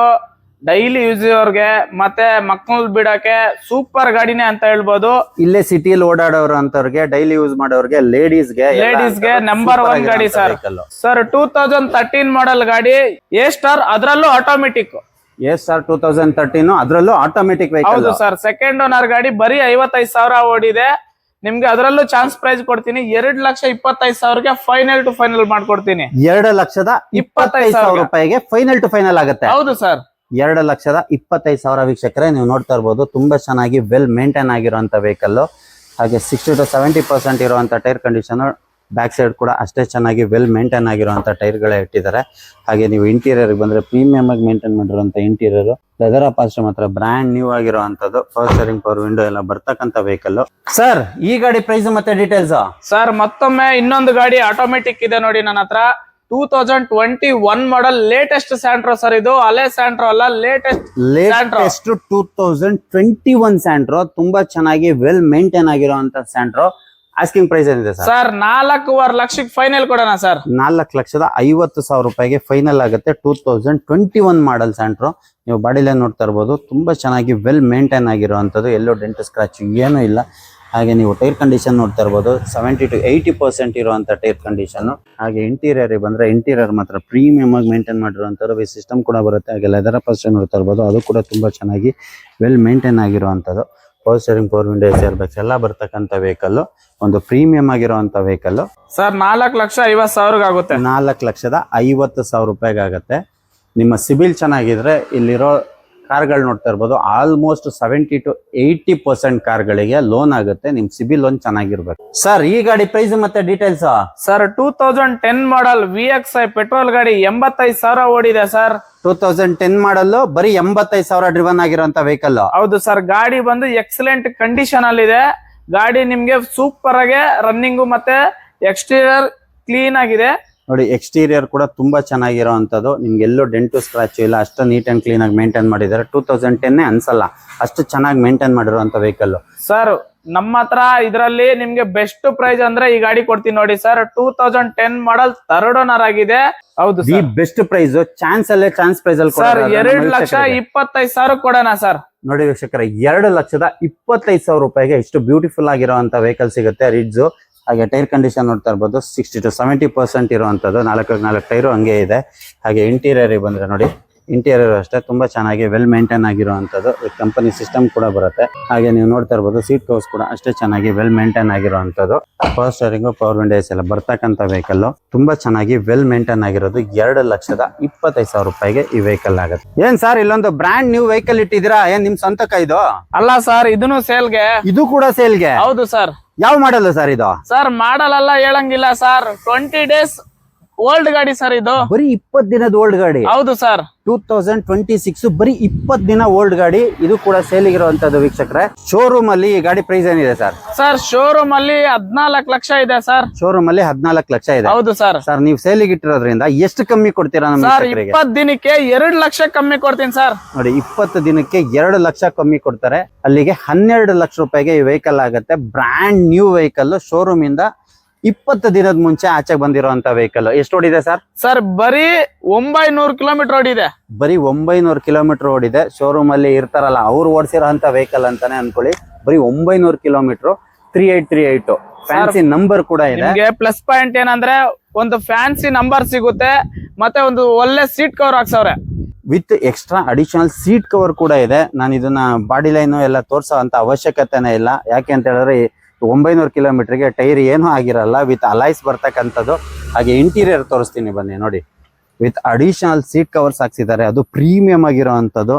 ಡೈಲಿ ಯೂಸ್ ಅವ್ರಿಗೆ ಮತ್ತೆ ಮಕ್ಕಳು ಬಿಡಕ್ಕೆ ಸೂಪರ್ ಗಾಡಿನೇ ಅಂತ ಹೇಳ್ಬೋದು. ಇಲ್ಲೇ ಸಿಟಿಯಲ್ಲಿ ಓಡಾಡೋರು ಅಂತವ್ರಿಗೆ, ಡೈಲಿ ಯೂಸ್ ಮಾಡೋರಿಗೆ, ಲೇಡೀಸ್ಗೆ ನಂಬರ್ 1 ಗಾಡಿ ಸರ್. ಸರ್ 2013 ಮಾಡಲ್ ಗಾಡಿ, ಎ ಸ್ಟಾರ್, ಅದರಲ್ಲೂ ಆಟೋಮೆಟಿಕ್. ಎಸ್ ಸರ್ 2013 ಅದರಲ್ಲೂ ಆಟೋಮೆಟಿಕ್ ವೆಹಿಕಲ್. ಹೌದು ಸರ್. ಸೆಕೆಂಡ್ ಓನರ್ ಗಾಡಿ ಬರೀ 55,000 ಓಡಿದೆ. ನಿಮ್ಗೆ ಅದರಲ್ಲೂ ಚಾನ್ಸ್ ಪ್ರೈಸ್ ಕೊಡ್ತೀನಿ. 2,25,000ಕ್ಕೆ ಫೈನಲ್ ಟು ಫೈನಲ್ ಮಾಡ್ಕೊಡ್ತೀನಿ. 2,25,000 ರೂಪಾಯಿಗೆ ಫೈನಲ್ ಟು ಫೈನಲ್ ಆಗುತ್ತೆ. ಹೌದು ಸರ್. 2,25,000 ವೀಕ್ಷಕರೇ ನೀವು ನೋಡ್ತಾ ಇರ್ಬೋದು, ತುಂಬಾ ಚೆನ್ನಾಗಿ ವೆಲ್ ಮೇಂಟೈನ್ ಆಗಿರುವಂತ ವೆಹಿಕಲ್. ಹಾಗೆ 60 to 70% ಇರುವಂತ ಟೈರ್ ಕಂಡೀಷನ್, ಬ್ಯಾಕ್ ಸೈಡ್ ಕೂಡ ಅಷ್ಟೇ ಚೆನ್ನಾಗಿ ವೆಲ್ ಮೇಂಟೈನ್ ಆಗಿರುವಂತ ಟೈರ್ ಗಳೇ ಇಟ್ಟಿದ್ದಾರೆ. ಹಾಗೆ ನೀವು ಇಂಟೀರಿಯರ್ ಬಂದ್ರೆ ಪ್ರೀಮಿಯಂ ಆಗಿ ಮೇಂಟೈನ್ ಮಾಡಿರುವಂತ ಇಂಟೀರಿಯರ್, ಲೆದರ್ ಅಪಾಲ್ಸ್ ಮಾತ್ರ ಬ್ರಾಂಡ್ ನ್ಯೂ ಆಗಿರುವಂತದ್ದು. ಪವರ್ ಸ್ಟೀರಿಂಗ್, ಪವರ್ ವಿಂಡೋ ಎಲ್ಲ ಬರ್ತಕ್ಕಂಥ ವೆಹಿಕಲ್. ಸರ್ ಈ ಗಾಡಿ ಪ್ರೈಸ್ ಮತ್ತೆ ಡೀಟೇಲ್ಸ್ ಸರ್. ಮತ್ತೊಮ್ಮೆ ಇನ್ನೊಂದು ಗಾಡಿ ಆಟೋಮೆಟಿಕ್ ಇದೆ ನೋಡಿ ನನ್ನ ಹತ್ರ. 2021 ಮಾಡಲ್ ಲೇಟೆಸ್ಟ್ ಸ್ಯಾಂಟ್ರೋ ಸರ್. ಇದು ಹಳೆ ಸ್ಯಾಂಟ್ರೋ ಅಲ್ಲ, ಲೇಟೆಸ್ಟ್ 2021 ಸ್ಯಾಂಟ್ರೋ. ತುಂಬಾ ಚೆನ್ನಾಗಿ ವೆಲ್ ಮೇಂಟೈನ್ ಆಗಿರುವಂತ ಸ್ಯಾಂಟ್ರೋ. ಆಸ್ಕಿಂಗ್ ಪ್ರೈಸ್ ಏನಿದೆ ಸರ್? ಸರ್ 4.5 ಲಕ್ಷಕ್ಕೆ ಫೈನಲ್ ಕೊಡೋಣ ಸರ್. 4,50,000 ರೂಪಾಯಿಗೆ ಫೈನಲ್ ಆಗುತ್ತೆ. 2021 ಮಾಡಲ್ ಸ್ಯಾಂಟ್ರೋ. ನೀವು ಬಾಡಿ ಲೈನ್ ನೋಡ್ತಾ ಇರ್ಬೋದು, ತುಂಬಾ ಚೆನ್ನಾಗಿ ವೆಲ್ ಮೇಂಟೈನ್ ಆಗಿರುವಂತದ್ದು. ಎಲ್ಲೋ ಡೆಂಟ್ ಸ್ಕ್ರಾಚ್ ಏನೂ ಇಲ್ಲ. ಹಾಗೆ ನೀವು ಟೈರ್ ಕಂಡೀಷನ್ ನೋಡ್ತಾ ಇರ್ಬೋದು, 70 to 80% ಇರುವಂತ ಟೈರ್ ಕಂಡೀಷನ್. ಹಾಗೆ ಇಂಟೀರಿಯರ್ ಬಂದ್ರೆ ಇಂಟೀರಿಯರ್ ಮಾತ್ರ ಪ್ರೀಮಿಯಂ ಆಗಿ ಮೇಂಟೈನ್ ಮಾಡಿರುವಂತದ್ದು. ಸಿಸ್ಟಮ್ ಕೂಡ ಬರುತ್ತೆ. ಹಾಗೆ ಲೆದರ್ ಅಪಾಲ್ಸ್ ನೋಡ್ತಾ ಇರ್ಬೋದು, ಅದು ಕೂಡ ತುಂಬಾ ಚೆನ್ನಾಗಿ ವೆಲ್ ಮೇಂಟೈನ್ ಆಗಿರುವಂತದ್ದು. Power steering, power window, AC air bags ಎಲ್ಲ ಬರ್ತಕ್ಕಂಥ ವೆಹಿಕಲ್. ಒಂದು ಪ್ರೀಮಿಯಂ ಆಗಿರುವಂತ ವೆಹಿಕಲ್ ಸರ್. 4,50,000 ಆಗುತ್ತೆ. 4,50,000 ರೂಪಾಯಿಗೆ ಆಗುತ್ತೆ. ನಿಮ್ಮ ಸಿಬಿಲ್ ಚೆನ್ನಾಗಿದ್ರೆ ಇಲ್ಲಿರೋ ಕಾರ್ಗಳು ನೋಡ್ತಾ ಇರ್ಬೋದು, ಆಲ್ಮೋಸ್ಟ್ 70 to 80% ಕಾರ್ಗಳಿಗೆ ಲೋನ್ ಆಗುತ್ತೆ. ನಿಮ್ ಸಿಬಿಲ್ ಲೋನ್ ಚೆನ್ನಾಗಿರ್ಬೇಕು. ಸರ್ ಈ ಗಾಡಿ ಪ್ರೈಸ್ ಮತ್ತೆ ಡೀಟೇಲ್ಸ್ ಸರ್. 2010 ಮಾಡಲ್ VXI ಪೆಟ್ರೋಲ್ ಗಾಡಿ, 85,000 ಓಡಿದೆ ಸರ್. 2010 ಮಾಡಲ್ ಬರೀ 85,000 ಡ್ರಿವನ್ ಆಗಿರುವಂತ ವೆಹಿಕಲ್. ಹೌದು ಸರ್. ಗಾಡಿ ಬಂದು ಎಕ್ಸಲೆಂಟ್ ಕಂಡೀಷನ್ ಅಲ್ಲಿ ಇದೆ. ಗಾಡಿ ನಿಮ್ಗೆ ಸೂಪರ್ ಆಗಿ ರನ್ನಿಂಗು ಮತ್ತೆ ಎಕ್ಸ್ಟೀರಿಯರ್ ಕ್ಲೀನ್ ಆಗಿದೆ ನೋಡಿ. ಎಕ್ಸ್ಟೀರಿಯರ್ ಕೂಡ ತುಂಬಾ ಚೆನ್ನಾಗಿರೋವಂಥದ್ದು. ನಿಮ್ಗೆ ಎಲ್ಲೋ ಡೆಂಟು ಸ್ಕ್ರಾಚ್ ಇಲ್ಲ, ಅಷ್ಟು ನೀಟ್ ಅಂಡ್ ಕ್ಲೀನ್ ಆಗಿ ಮೇಂಟೈನ್ ಮಾಡಿದ್ದಾರೆ. 2010 ಅನ್ಸಲ್ಲ, ಅಷ್ಟು ಚೆನ್ನಾಗಿ ಮೇಂಟೈನ್ ಮಾಡಿರುವಂತ ವೆಹಿಕಲ್ ಸರ್. ನಮ್ಮ ಹತ್ರ ಇದರಲ್ಲಿ ನಿಮ್ಗೆ ಬೆಸ್ಟ್ ಪ್ರೈಸ್ ಅಂದ್ರೆ ಈ ಗಾಡಿ ಕೊಡ್ತೀನಿ ನೋಡಿ ಸರ್. 2010 ಮಾಡಲ್ ಥರ್ಡ್ ಓನರ್ ಆಗಿದೆ. ಹೌದು ಈ ಬೆಸ್ಟ್ ಪ್ರೈಸ್ ಚಾನ್ಸ್ ಪ್ರೈಸ್ ಅಲ್ಲಿ ಸರ್. 2,25,000 ಕೊಡೋಣ ಸರ್. ನೋಡಿ ವೀಕ್ಷಕರೇ, 2,25,000 ರೂಪಾಯಿಗೆ ಇಷ್ಟು ಬ್ಯೂಟಿಫುಲ್ ಆಗಿರುವಂತ ವೆಹಿಕಲ್ ಸಿಗುತ್ತೆ. ರಿಡ್ಜ್. ಹಾಗೆ ಟೈರ್ ಕಂಡೀಷನ್ ನೋಡ್ತಾ ಇರ್ಬೋದು, 60 to 70% ಇರುವಂತದ್ದು. 4 ಟೈರು ಹಂಗೆ ಇದೆ. ಹಾಗೆ ಇಂಟೀರಿಯರ್ ಬಂದ್ರೆ ನೋಡಿ, ಇಂಟೀರಿಯರ್ ಅಷ್ಟೇ ತುಂಬಾ ಚೆನ್ನಾಗಿ ವೆಲ್ ಮೇಂಟೈನ್ ಆಗಿರುವಂತದ್ದು. ಕಂಪನಿ ಸಿಸ್ಟಮ್ ಕೂಡ ಬರುತ್ತೆ. ಹಾಗೆ ನೀವು ನೋಡ್ತಾ ಇರ್ಬೋದು, ಸೀಟ್ ಕವರ್ಸ್ ಕೂಡ ಅಷ್ಟೇ ಚೆನ್ನಾಗಿ ವೆಲ್ ಮೇಂಟೈನ್ ಆಗಿರುವಂತದ್ದು. Power steering, power window, AC ಎಲ್ಲ ಬರ್ತಕ್ಕಂಥ ವೆಹಿಕಲ್. ತುಂಬಾ ಚೆನ್ನಾಗಿ ವೆಲ್ ಮೇಂಟೈನ್ ಆಗಿರೋದು. 2,25,000 ರೂಪಾಯಿಗೆ ಈ ವೆಹಿಕಲ್ ಆಗುತ್ತೆ. ಏನ್ ಸರ್ ಇಲ್ಲೊಂದು ಬ್ರಾಂಡ್ ನ್ಯೂ ವೆಹಿಕಲ್ ಇಟ್ಟಿದ್ದೀರಾ? ಏನ್ ನಿಮ್ ಸ್ವಂತಕ್ಕ ಇದು? ಅಲ್ಲ ಸರ್, ಇದನ್ನು ಸೇಲ್ಗೆ. ಇದು ಕೂಡ ಸೇಲ್ಗೆ? ಹೌದು ಸರ್. ಯಾವ ಮಾಡಲ್ ಸರ್ ಇದು? ಸರ್ ಮಾಡಲ್ ಎಲ್ಲ ಹೇಳಂಗಿಲ್ಲ ಸರ್. 20 days ಓಲ್ಡ್ ಗಾಡಿ ಸರ್ ಇದು. ಬರೀ 20 ದಿನದ ಓಲ್ಡ್ ಗಾಡಿ. ಹೌದು ಸರ್. 2026 ಬರೀ 20 ದಿನ ಓಲ್ಡ್ ಗಾಡಿ. ಇದು ಕೂಡ ಸೇಲಿಗಿರುವಂತದ್ದು ವೀಕ್ಷಕರೇ. ಶೋರೂಮ್ ಅಲ್ಲಿ ಈ ಗಾಡಿ ಪ್ರೈಸ್ ಏನಿದೆ ಸರ್? ಸರ್ ಶೋರೂಮ್ ಅಲ್ಲಿ 14 ಲಕ್ಷ ಇದೆ ಸರ್. ಶೋರೂಮ್ ಅಲ್ಲಿ 14 ಲಕ್ಷ ಇದೆ. ಹೌದು ಸರ್. ಸರ್ ನೀವು ಸೇಲಿಗೆ ಇಟ್ಟಿರೋದ್ರಿಂದ ಎಷ್ಟು ಕಮ್ಮಿ ಕೊಡ್ತೀರಾ ನಮ್ಮ ಸರ್? ವೀಕ್ಷಕರಿಗೆ? 20 ದಿನಕ್ಕೆ 2 ಲಕ್ಷ ಕಮ್ಮಿ ಕೊಡ್ತೀನಿ ಸರ್. ನೋಡಿ 20 ದಿನಕ್ಕೆ 2 ಲಕ್ಷ ಕಮ್ಮಿ ಕೊಡ್ತಾರೆ. ಅಲ್ಲಿಗೆ 12 ಲಕ್ಷ ರೂಪಾಯಿಗೆ ಈ ವೆಹಿಕಲ್ ಆಗುತ್ತೆ. Brand new vehicle. ಶೋರೂಮ್ ಇಂದ 20 ದಿನದ ಮುಂಚೆ ಆಚೆ ಬಂದಿರುವಂತ ವೆಹಿಕಲ್. ಎಷ್ಟು ಓಡಿದೆ ಸರ್? ಸರ್ ಬರೀ 900 ಕಿಲೋಮೀಟರ್ ಓಡಿದೆ. ಬರೀ 900 ಕಿಲೋಮೀಟರ್ ಓಡಿದೆ. ಶೋರೂಮ್ ಅಲ್ಲಿ ಇರ್ತಾರಲ್ಲ ಅವ್ರು ಓಡಿಸಿರೋ ಅಂತ ವೆಹಿಕಲ್ ಅಂತಾನೆ ಅನ್ಕೊಳ್ಳಿ. ಬರೀ 900 ಕಿಲೋಮೀಟರ್. 3838 ಫ್ಯಾನ್ಸಿ ನಂಬರ್ ಕೂಡ ಇದೆ. ನಿಮ್ಗೆ ಪ್ಲಸ್ ಪಾಯಿಂಟ್ ಏನಂದ್ರೆ ಒಂದು ಫ್ಯಾನ್ಸಿ ನಂಬರ್ ಸಿಗುತ್ತೆ, ಮತ್ತೆ ಒಂದು ಒಳ್ಳೆ ಸೀಟ್ ಕವರ್ ಹಾಕ್ಸವ್ರೆ. With extra additional seat cover ಕೂಡ ಇದೆ. ನಾನು ಇದನ್ನ ಬಾಡಿ ಲೈನ್ ಎಲ್ಲ ತೋರ್ಸೋ ಅಂತ ಅವಶ್ಯಕತೆನೇ ಇಲ್ಲ. ಯಾಕೆ ಅಂತ ಹೇಳಿದ್ರೆ 900 ಕಿಲೋಮೀಟರ್ಗೆ ಟೈರ್ ಏನೂ ಆಗಿರಲ್ಲ. ವಿತ್ ಅಲೈಸ್ ಬರ್ತಕ್ಕಂಥದ್ದು. ಹಾಗೆ ಇಂಟೀರಿಯರ್ ತೋರಿಸ್ತೀನಿ ಬನ್ನಿ ನೋಡಿ. ವಿತ್ ಅಡಿಷನಲ್ ಸೀಟ್ ಕವರ್ಸ್ ಹಾಕ್ಸಿದ್ದಾರೆ. ಅದು ಪ್ರೀಮಿಯಂ ಆಗಿರೋವಂಥದ್ದು.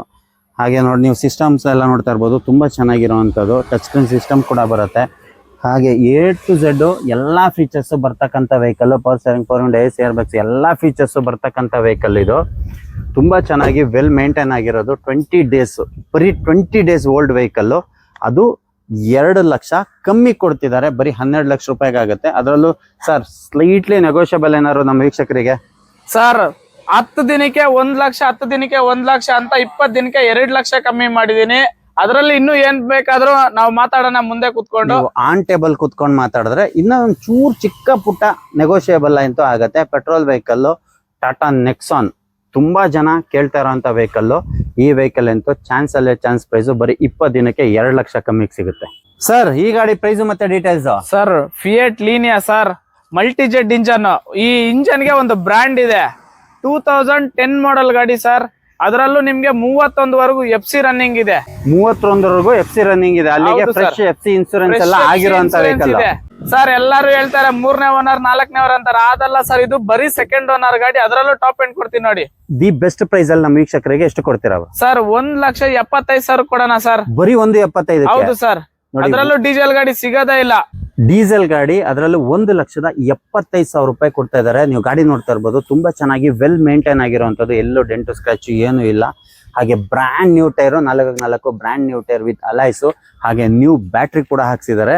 ಹಾಗೆ ನೋಡಿ ನೀವು ಸಿಸ್ಟಮ್ಸ್ ಎಲ್ಲ ನೋಡ್ತಾ ಇರ್ಬೋದು. ತುಂಬ ಚೆನ್ನಾಗಿರೋವಂಥದ್ದು. ಟಚ್ ಸ್ಕ್ರೀನ್ ಸಿಸ್ಟಮ್ ಕೂಡ ಬರುತ್ತೆ. ಹಾಗೆ A to Z ಎಲ್ಲ ಫೀಚರ್ಸ್ ಬರ್ತಕ್ಕಂಥ vehicle. Power steering, power window, AC, air bags ಎಲ್ಲ ಫೀಚರ್ಸ್ ಬರ್ತಕ್ಕಂಥ ವೆಹಿಕಲ್ ಇದು. ತುಂಬಾ ಚೆನ್ನಾಗಿ ವೆಲ್ ಮೇಂಟೈನ್ ಆಗಿರೋದು. 20 ಡೇಸ್, ಬರೀ 20 ಡೇಸ್ ಓಲ್ಡ್ ವೆಹಿಕಲ್. ಅದು 2 ಲಕ್ಷ ಕಮ್ಮಿ ಕೊಡ್ತಿದ್ದಾರೆ. ಬರೀ 12 ಲಕ್ಷ ರೂಪಾಯಿಗೆ ಆಗುತ್ತೆ. ಅದರಲ್ಲೂ ಸರ್ ಸ್ಲೈಟ್ಲಿ ನೆಗೋಷಿಯಬಲ್ ಏನಾದ್ರು ನಮ್ಮ ವೀಕ್ಷಕರಿಗೆ? ಸರ್ 10 ದಿನಕ್ಕೆ 1 ಲಕ್ಷ, 10 ದಿನಕ್ಕೆ 1 ಲಕ್ಷ ಅಂತ 20 ದಿನಕ್ಕೆ 2 ಲಕ್ಷ ಕಮ್ಮಿ ಮಾಡಿದೀನಿ. ಅದರಲ್ಲಿ ಇನ್ನೂ ಏನ್ ಬೇಕಾದ್ರೂ ನಾವು ಮಾತಾಡೋಣ ಮುಂದೆ ಕುತ್ಕೊಂಡು. ಆನ್ ಟೇಬಲ್ ಕುತ್ಕೊಂಡು ಮಾತಾಡಿದ್ರೆ ಇನ್ನೂ ಒಂದು ಚೂರ್ ಚಿಕ್ಕ ಪುಟ್ಟ ನೆಗೋಷಿಯಬಲ್ ಅಂತೂ ಆಗತ್ತೆ. ಪೆಟ್ರೋಲ್ ವೆಹಿಕಲ್ ಟಾಟಾ ನೆಕ್ಸಾನ್ ತುಂಬಾ ಜನ ಕೇಳ್ತಾ ಇರೋಂಥ ವೆಹಿಕಲ್. ಈ ವೆಹಿಕಲ್ ಅಂತೂ ಚಾನ್ಸ್ ಅಲ್ಲೇ ಚಾನ್ಸ್ ಪ್ರೈಸ್. ಬರೀ 20 ದಿನಕ್ಕೆ 2 ಲಕ್ಷ ಕಮ್ಮಿಗೆ ಸಿಗುತ್ತೆ. ಸರ್ ಈ ಗಾಡಿ ಪ್ರೈಸ್ ಮತ್ತೆ details? Sir Fiat Linea sir, multijet engine. ಈ ಇಂಜನ್ಗೆ ಒಂದು ಬ್ರ್ಯಾಂಡ್ ಇದೆ. 2010 ಮಾಡೆಲ್ ಗಾಡಿ ಸರ್. ಅದರಲ್ಲೂ ನಿಮ್ಗೆ 31 ವರೆಗೂ FC ರನ್ನಿಂಗ್ ಇದೆ. 31 ವರೆಗೂ FC ರನ್ನಿಂಗ್ ಇದೆ. ಅಲ್ಲಿಗೆ ಫ್ರೆಶ್ FC ಇನ್ಸೂರೆನ್ಸ್ ಎಲ್ಲ ಆಗಿರುವಂತ ವೆಹಿಕಲ್ ಸರ್. ಎಲ್ಲರೂ ಹೇಳ್ತಾರೆ 3ನೇ ಓನರ್ 4ನೇ ಓನರ್ ಅಂತಾರೆ. ಅದಲ್ಲ ಸರ್, ಇದು ಬರೀ ಸೆಕೆಂಡ್ ಓನರ್ ಗಾಡಿ. ಅದರಲ್ಲೂ ಟಾಪ್ ಎಂಡ್ ಕೊಡ್ತೀನಿ ನೋಡಿ. ದಿ ಬೆಸ್ಟ್ ಪ್ರೈಸ್ ಅಲ್ಲಿ ನಮ್ಮ ವೀಕ್ಷಕರಿಗೆ ಎಷ್ಟು ಕೊಡ್ತೀರಾ ಸರ್? 1,75,000 ಕೊಡೋಣ ಸರ್. ಬರೀ 1,75,000? ಹೌದು ಸರ್. ಅದರಲ್ಲೂ ಡೀಸೆಲ್ ಗಾಡಿ ಸಿಗೋದೇ ಇಲ್ಲ. ಡೀಸೆಲ್ ಗಾಡಿ ಅದರಲ್ಲೂ 1,75,000 ರೂಪಾಯಿ ಕೊಡ್ತಾ ಇದಾರೆ. ನೀವು ಗಾಡಿ ನೋಡ್ತಾ ಇರ್ಬೋದು. ತುಂಬಾ ಚೆನ್ನಾಗಿ ವೆಲ್ ಮೇಂಟೈನ್ ಆಗಿರುವಂತದ್ದು. ಎಲ್ಲೂ ಡೆಂಟು ಸ್ಕ್ರಾಚ್ ಏನು ಇಲ್ಲ. ಹಾಗೆ brand new tyre, 4x4 brand new tyre with alloys. ಹಾಗೆ ನ್ಯೂ ಬ್ಯಾಟ್ರಿ ಕೂಡ ಹಾಕ್ಸಿದ್ದಾರೆ.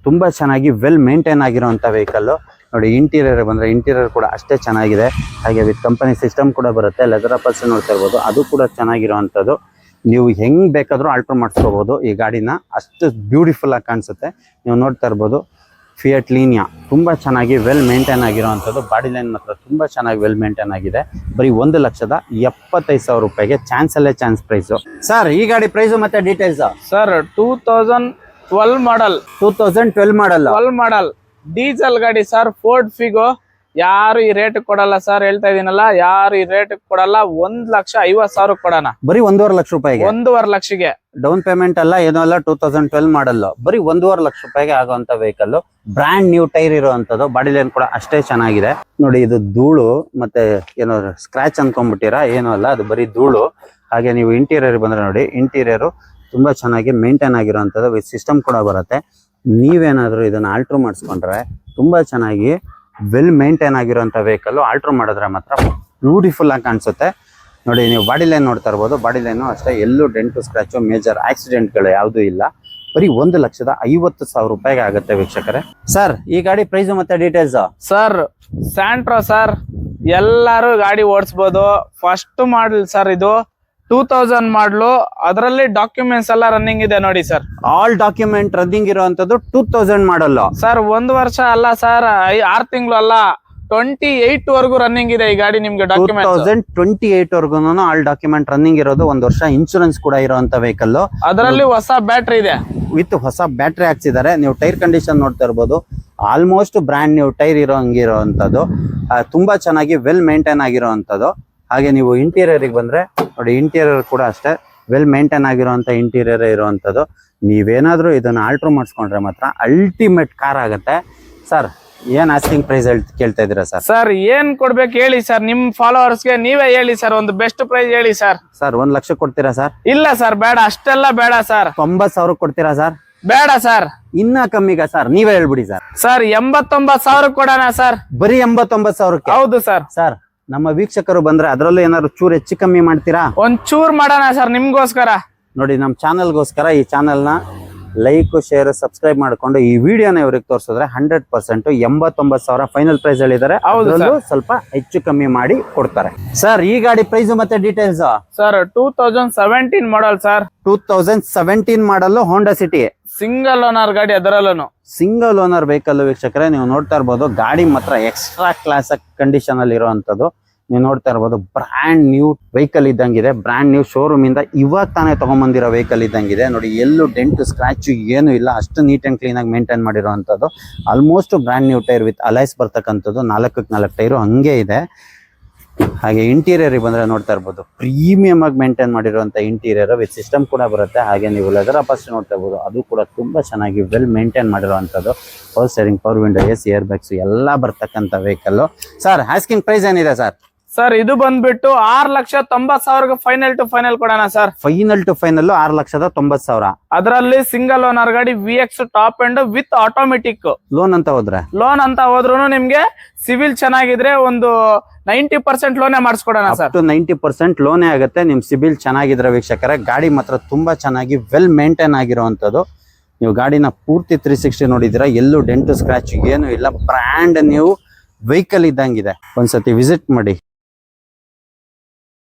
ತುಂಬಾ ಚೆನ್ನಾಗಿ ವೆಲ್ ಮೇಂಟೈನ್ ಆಗಿರುವಂತ ವೆಹಿಕಲ್. ನೋಡಿ ಇಂಟೀರಿಯರ್ ಬಂದ್ರೆ ಇಂಟೀರಿಯರ್ ಕೂಡ ಅಷ್ಟೇ ಚೆನ್ನಾಗಿದೆ. ಹಾಗೆ ವಿತ್ ಕಂಪನಿ ಸಿಸ್ಟಮ್ ಕೂಡ ಬರುತ್ತೆ. ಲೆದರ್ ಅಪಲ್ಸ್ ನೋಡ್ತಾ ಇರ್ಬೋದು. ಅದು ಕೂಡ ಚೆನ್ನಾಗಿರುವಂತದ್ದು. ನೀವು ಹೆಂಗ್ ಬೇಕಾದ್ರೂ ಆಲ್ಟರ್ ಮಾಡಿಸ್ಕೋಬಹುದು ಈ ಗಾಡಿನ. ಅಷ್ಟು ಬ್ಯೂಟಿಫುಲ್ ಆಗಿ ಕಾಣಿಸುತ್ತೆ. ನೀವು ನೋಡ್ತಾ ಇರ್ಬೋದು. ಫಿಯಟ್ ಲೀನಿಯಾ ತುಂಬಾ ಚೆನ್ನಾಗಿ ವೆಲ್ ಮೇಂಟೈನ್ ಆಗಿರುವಂತದ್ದು. ಬಾಡಿ ಲೈನ್ ಮಾತ್ರ ತುಂಬಾ ಚೆನ್ನಾಗಿ ವೆಲ್ ಮೇಂಟೈನ್ ಆಗಿದೆ. ಬರೀ 1,75,000 ರೂಪಾಯಿಗೆ ಚಾನ್ಸ್ ಅಲ್ಲೇ ಚಾನ್ಸ್ ಪ್ರೈಸ್. ಸರ್ ಈ ಗಾಡಿ ಪ್ರೈಸ್ ಮತ್ತೆ ಡೀಟೇಲ್ಸ್? ಸರ್ 2012 ಮಾಡಲ್. 2012 ಮಾಡಲ್. 12 ಮಾಡಲ್ ಡೀಸೆಲ್ ಗಾಡಿ ಸರ್. Ford Figo. ಯಾರು ಈ ರೇಟ್ ಕೊಡಲ್ಲ ಸರ್, ಹೇಳ್ತಾ ಇದೀನಲ್ಲ. ಯಾರು ಈ ರೇಟ್ ಕೊಡಲ್ಲ. 1,50,000 ಕೊಡೋಣ. ಬರೀ 1.5 ಲಕ್ಷ ರೂಪಾಯಿಗೆ. 1.5 ಲಕ್ಷಕ್ಕೆ ಡೌನ್ ಪೇಮೆಂಟ್ ಅಲ್ಲ ಏನೋ ಅಲ್ಲ. 2012 ಮಾಡಲ್. ಬರೀ 1.5 ಲಕ್ಷ ರೂಪಾಯಿಗೆ ಆಗುವಂತ ವೆಹಿಕಲ್. ಬ್ರ್ಯಾಂಡ್ ನ್ಯೂ ಟೈರ್ ಇರುವಂತದ್ದು. ಬಾಡಿ ಲೈನ್ ಕೂಡ ಅಷ್ಟೇ ಚೆನ್ನಾಗಿದೆ. ನೋಡಿ ಇದು ಧೂಳು ಮತ್ತೆ ಏನೋ ಸ್ಕ್ರಾಚ್ ಅನ್ಕೊಂಡ್ಬಿಟ್ಟಿರಾ? ಏನೂ ಅಲ್ಲ, ಅದು ಬರೀ ಧೂಳು. ಹಾಗೆ ನೀವು ಇಂಟೀರಿಯರ್ ಬಂದ್ರೆ ನೋಡಿ, ಇಂಟೀರಿಯರ್ ತುಂಬಾ ಚೆನ್ನಾಗಿ ಮೇಂಟೈನ್ ಆಗಿರುವಂತದ್ದು. ವಿತ್ ಸಿಸ್ಟಮ್ ಕೂಡ ಬರುತ್ತೆ. ನೀವೇನಾದ್ರೂ ಇದನ್ನ ಆಲ್ಟ್ರ್ ಮಾಡಿಸ್ಕೊಂಡ್ರೆ ತುಂಬಾ ಚೆನ್ನಾಗಿ ವೆಲ್ ಮೇಂಟೈನ್ ಆಗಿರುವಂತ ವೆಹಿಕಲ್. ಆಲ್ಟ್ರ್ ಮಾಡಿದ್ರೆ ಮಾತ್ರ ಬ್ಯೂಟಿಫುಲ್ ಆಗಿ ಕಾಣಿಸುತ್ತೆ. ನೋಡಿ ನೀವು ಬಾಡಿ ಲೈನ್ ನೋಡ್ತಾ ಇರ್ಬೋದು. ಬಾಡಿ ಲೈನು ಅಷ್ಟೇ, ಎಲ್ಲೂ ಡೆಂಟು ಸ್ಕ್ರಾಚು ಮೇಜರ್ ಆಕ್ಸಿಡೆಂಟ್ಗಳು ಯಾವುದೂ ಇಲ್ಲ. ಬರೀ 1,50,000 ರೂಪಾಯಿಗೆ ಆಗುತ್ತೆ ವೀಕ್ಷಕರೇ. ಸರ್ ಈ ಗಾಡಿ ಪ್ರೈಸ್ ಮತ್ತೆ ಡೀಟೇಲ್ಸ್? Sir Santro sir. ಎಲ್ಲರೂ ಗಾಡಿ ಓಡಿಸ್ಬೋದು. ಫಸ್ಟ್ ಮಾಡಲ್ ಸರ್ ಇದು. 2000 ಮಾಡಲು. ಅದರಲ್ಲಿ ಡಾಕ್ಯುಮೆಂಟ್ಸ್ ಎಲ್ಲ ರನ್ನಿಂಗ್ ಇದೆ ನೋಡಿ ಸರ್. ಆಲ್ ಡಾಕ್ಯುಮೆಂಟ್ ರನ್ನಿಂಗ್ ಇರುವಂತದ್ದು 2000 ಮಾಡಲ್ ಸರ್. 1 ವರ್ಷ ಅಲ್ಲ ಸರ್, 6 ತಿಂಗಳು ಅಲ್ಲ, 28 ವರೆಗೂ ರನ್ನಿಂಗ್ ಇದೆ ಈ ಗಾಡಿ. ನಿಮ್ಗೆ ಡಾಕ್ಯುಮೆಂಟ್ 2028 ವರ್ಗು ಆಲ್ ಡಾಕ್ಯುಮೆಂಟ್ ರನ್ನಿಂಗ್ ಇರೋದು. 1 ವರ್ಷ ಇನ್ಶೂರೆನ್ಸ್ ಕೂಡ ಇರುವಂತ ವೆಹಿಕಲ್. ಅದರಲ್ಲಿ ಹೊಸ ಬ್ಯಾಟ್ರಿ ಇದೆ. ವಿತ್ ಹೊಸ ಬ್ಯಾಟ್ರಿ ಹಾಕ್ಸಿದ್ದಾರೆ. ನೀವು ಟೈರ್ ಕಂಡೀಷನ್ ನೋಡ್ತಾ ಇರ್ಬೋದು. ಆಲ್ಮೋಸ್ಟ್ ಬ್ರ್ಯಾಂಡ್ ನ್ಯೂ ಟೈರ್ ಇರೋಂಗಿರೋಂಥದ್ದು. ತುಂಬಾ ಚೆನ್ನಾಗಿ ವೆಲ್ ಮೇಂಟೈನ್ ಆಗಿರೋಂಥದ್ದು. ಹಾಗೆ ನೀವು ಇಂಟೀರಿಯರ್ ಬಂದ್ರೆ ನೋಡಿ, ಇಂಟೀರಿಯರ್ ಕೂಡ ಅಷ್ಟೇ ವೆಲ್ ಮೇಂಟೈನ್ ಆಗಿರುವಂತ ಇಂಟೀರಿಯರ್ ಇರುವಂತದ್ದು. ನೀವೇನಾದ್ರೂ ಇದನ್ನ ಆಲ್ಟ್ರ್ ಮಾಡಿಸ್ಕೊಂಡ್ರೆ ಮಾತ್ರ ಅಲ್ಟಿಮೇಟ್ ಕಾರ್ ಆಗುತ್ತೆ. ಸರ್ ಏನ್ ಆಸ್ಕಿಂಗ್ ಪ್ರೈಸ್ ಕೇಳ್ತಾ ಇದೀರಾ ಸರ್? ಸರ್ ಏನ್ ಕೊಡ್ಬೇಕು ಹೇಳಿ ಸರ್. ನಿಮ್ ಫಾಲೋವರ್ಸ್ಗೆ ನೀವೇ ಹೇಳಿ ಸರ್. ಒಂದು ಬೆಸ್ಟ್ ಪ್ರೈಸ್ ಹೇಳಿ ಸರ್. ಸರ್ 1 ಲಕ್ಷ ಕೊಡ್ತೀರಾ ಸರ್? ಇಲ್ಲ ಸರ್ ಬೇಡ, ಅಷ್ಟೆಲ್ಲ ಬೇಡ ಸರ್. 90,000 ಕೊಡ್ತೀರಾ ಸರ್? ಬೇಡ ಸರ್. ಇನ್ನ ಕಮ್ಮಿಗ ಸರ್ ನೀವೇ ಹೇಳ್ಬಿಡಿ ಸರ್. ಸರ್ 89,000 ಕೊಡೋಣ ಸರ್. ಬರೀ 89,000ಕ್ಕೆ? ಹೌದು ಸರ್. ಸರ್ ನಮ್ಮ ವೀಕ್ಷಕರು ಬಂದ್ರೆ ಅದ್ರಲ್ಲೂ ಏನಾದ್ರು ಚೂರು ಹೆಚ್ಚು ಕಮ್ಮಿ ಮಾಡ್ತೀರಾ? ಒಂದ್ ಚೂರ್ ಮಾಡೋಣ ಸರ್ ನಿಮ್ಗೋಸ್ಕರ. ನೋಡಿ ನಮ್ಮ ಚಾನಲ್ಗೋಸ್ಕರ ಈ ಚಾನಲ್ನ ಲೈಕ್ ಶೇರ್ ಸಬ್ಸ್ಕ್ರೈಬ್ ಮಾಡ್ಕೊಂಡು ಈ ವಿಡಿಯೋನ ಇವ್ರಿಗೆ ತೋರಿಸಿದ್ರೆ 100% 89,000 ಫೈನಲ್ ಪ್ರೈಸ್ ಹೇಳಿದ್ದಾರೆ. ಹೌದು ಅದ್ರಲ್ಲೂ ಸ್ವಲ್ಪ ಹೆಚ್ಚು ಕಮ್ಮಿ ಮಾಡಿ ಕೊಡ್ತಾರೆ. ಸರ್ ಈ ಗಾಡಿ ಪ್ರೈಸ್ ಮತ್ತೆ ಡೀಟೇಲ್ಸ್? Sir 2017 model sir. 2017 ಮಾಡಲ್ ಹೋಂಡಾ ಸಿಟಿ ಸಿಂಗಲ್ ಓನರ್ ಗಾಡಿ, ಅದರಲ್ಲೂ ಸಿಂಗಲ್ ಓನರ್ ವೆಹಿಕಲ್. ವೀಕ್ಷಕರೇ ನೀವು ನೋಡ್ತಾ ಇರ್ಬೋದು ಗಾಡಿ ಮಾತ್ರ ಎಕ್ಸ್ಟ್ರಾ ಕ್ಲಾಸ್ ಕಂಡೀಷನ್ ಅಲ್ಲಿ ಇರುವಂತದ್ದು. ನೀವು ನೋಡ್ತಾ ಇರ್ಬೋದು ಬ್ರ್ಯಾಂಡ್ ನ್ಯೂ ವೆಹಿಕಲ್ ಇದ್ದಂಗಿದೆ. ಬ್ರ್ಯಾಂಡ್ ನ್ಯೂ ಶೋರೂಮ್ ಇಂದ ಇವಾಗ ತಾನೇ ತಗೊಂಡ್ಬಂದಿರೋ ವೆಹಿಕಲ್ ಇದ್ದಂಗಿದೆ. ನೋಡಿ ಎಲ್ಲೂ ಡೆಂಟ್ ಸ್ಕ್ರಾಚ್ ಏನು ಇಲ್ಲ, ಅಷ್ಟು ನೀಟ್ ಅಂಡ್ ಕ್ಲೀನ್ ಆಗಿ ಮೇಂಟೈನ್ ಮಾಡಿರುವಂತದ್ದು. Almost brand new tyre with alloys ಬರ್ತಕ್ಕಂಥದ್ದು. 4 ಟೈರು ಹಂಗೆ ಇದೆ. ಹಾಗೆ ಇಂಟೀರಿಯರ್ ಬಂದ್ರೆ ನೋಡ್ತಾ ಇರ್ಬೋದು ಪ್ರೀಮಿಯಂ ಆಗಿ ಮೇಂಟೈನ್ ಮಾಡಿರುವಂತ ಇಂಟೀರಿಯರ್ ವಿತ್ ಸಿಸ್ಟಮ್ ಕೂಡ ಬರುತ್ತೆ. ಹಾಗೆ ನೀವು ಲೆದರ್ ಅಪಾಸ್ಟ್ ನೋಡ್ತಾ ಇರ್ಬೋದು, ಅದು ಕೂಡ ತುಂಬಾ ಚೆನ್ನಾಗಿ ವೆಲ್ ಮೇಂಟೈನ್ ಮಾಡಿರುವಂತದ್ದು. Power steering, power window, AC, air bags ಎಲ್ಲ ಬರ್ತಕ್ಕಂಥ ವೆಹಿಕಲ್. ಸರ್ ಆಸ್ಕಿಂಗ್ ಪ್ರೈಸ್ ಏನಿದೆ ಸರ್? ಸರ್ ಇದು ಬಂದ್ಬಿಟ್ಟು 6,90,000 ಫೈನಲ್ ಟು ಫೈನಲ್ ಕೊಡೋಣ ಸರ್. Final to final 6,90,000. ಅದರಲ್ಲಿ ಸಿಂಗಲ್ ಓನರ್ ಗಾಡಿ VX top and with automatic. Loan ಅಂತ ಹೋದ್ರೆ ನಿಮ್ಗೆ ಸಿವಿಲ್ ಚೆನ್ನಾಗಿದ್ರೆ ಒಂದು 90% ಲೋನೇ ಮಾಡಿಸ್ಕೊಡೋಣ ಸರ್. 90% ಲೋನೇ ಆಗುತ್ತೆ. ನಿಮ್ ಸಿಬಿಲ್ ಚೆನ್ನಾಗಿದ್ರೆ ವೀಕ್ಷಕರೇ ಗಾಡಿ ಮಾತ್ರ ತುಂಬಾ ಚೆನ್ನಾಗಿ ವೆಲ್ ಮೇಂಟೈನ್ ಆಗಿರುವಂತದ್ದು. ನೀವು ಗಾಡಿನ ಪೂರ್ತಿ 360 ನೋಡಿದಿರಾ, ಎಲ್ಲೂ ಡೆಂಟ್ ಸ್ಕ್ರಾಚ್ ಏನು ಇಲ್ಲ. ಬ್ರ್ಯಾಂಡ್ ನ್ಯೂ ವೆಹಿಕಲ್ ಇದ್ದಂಗಿದೆ. ಒಂದ್ಸತಿ ವಿಸಿಟ್ ಮಾಡಿ.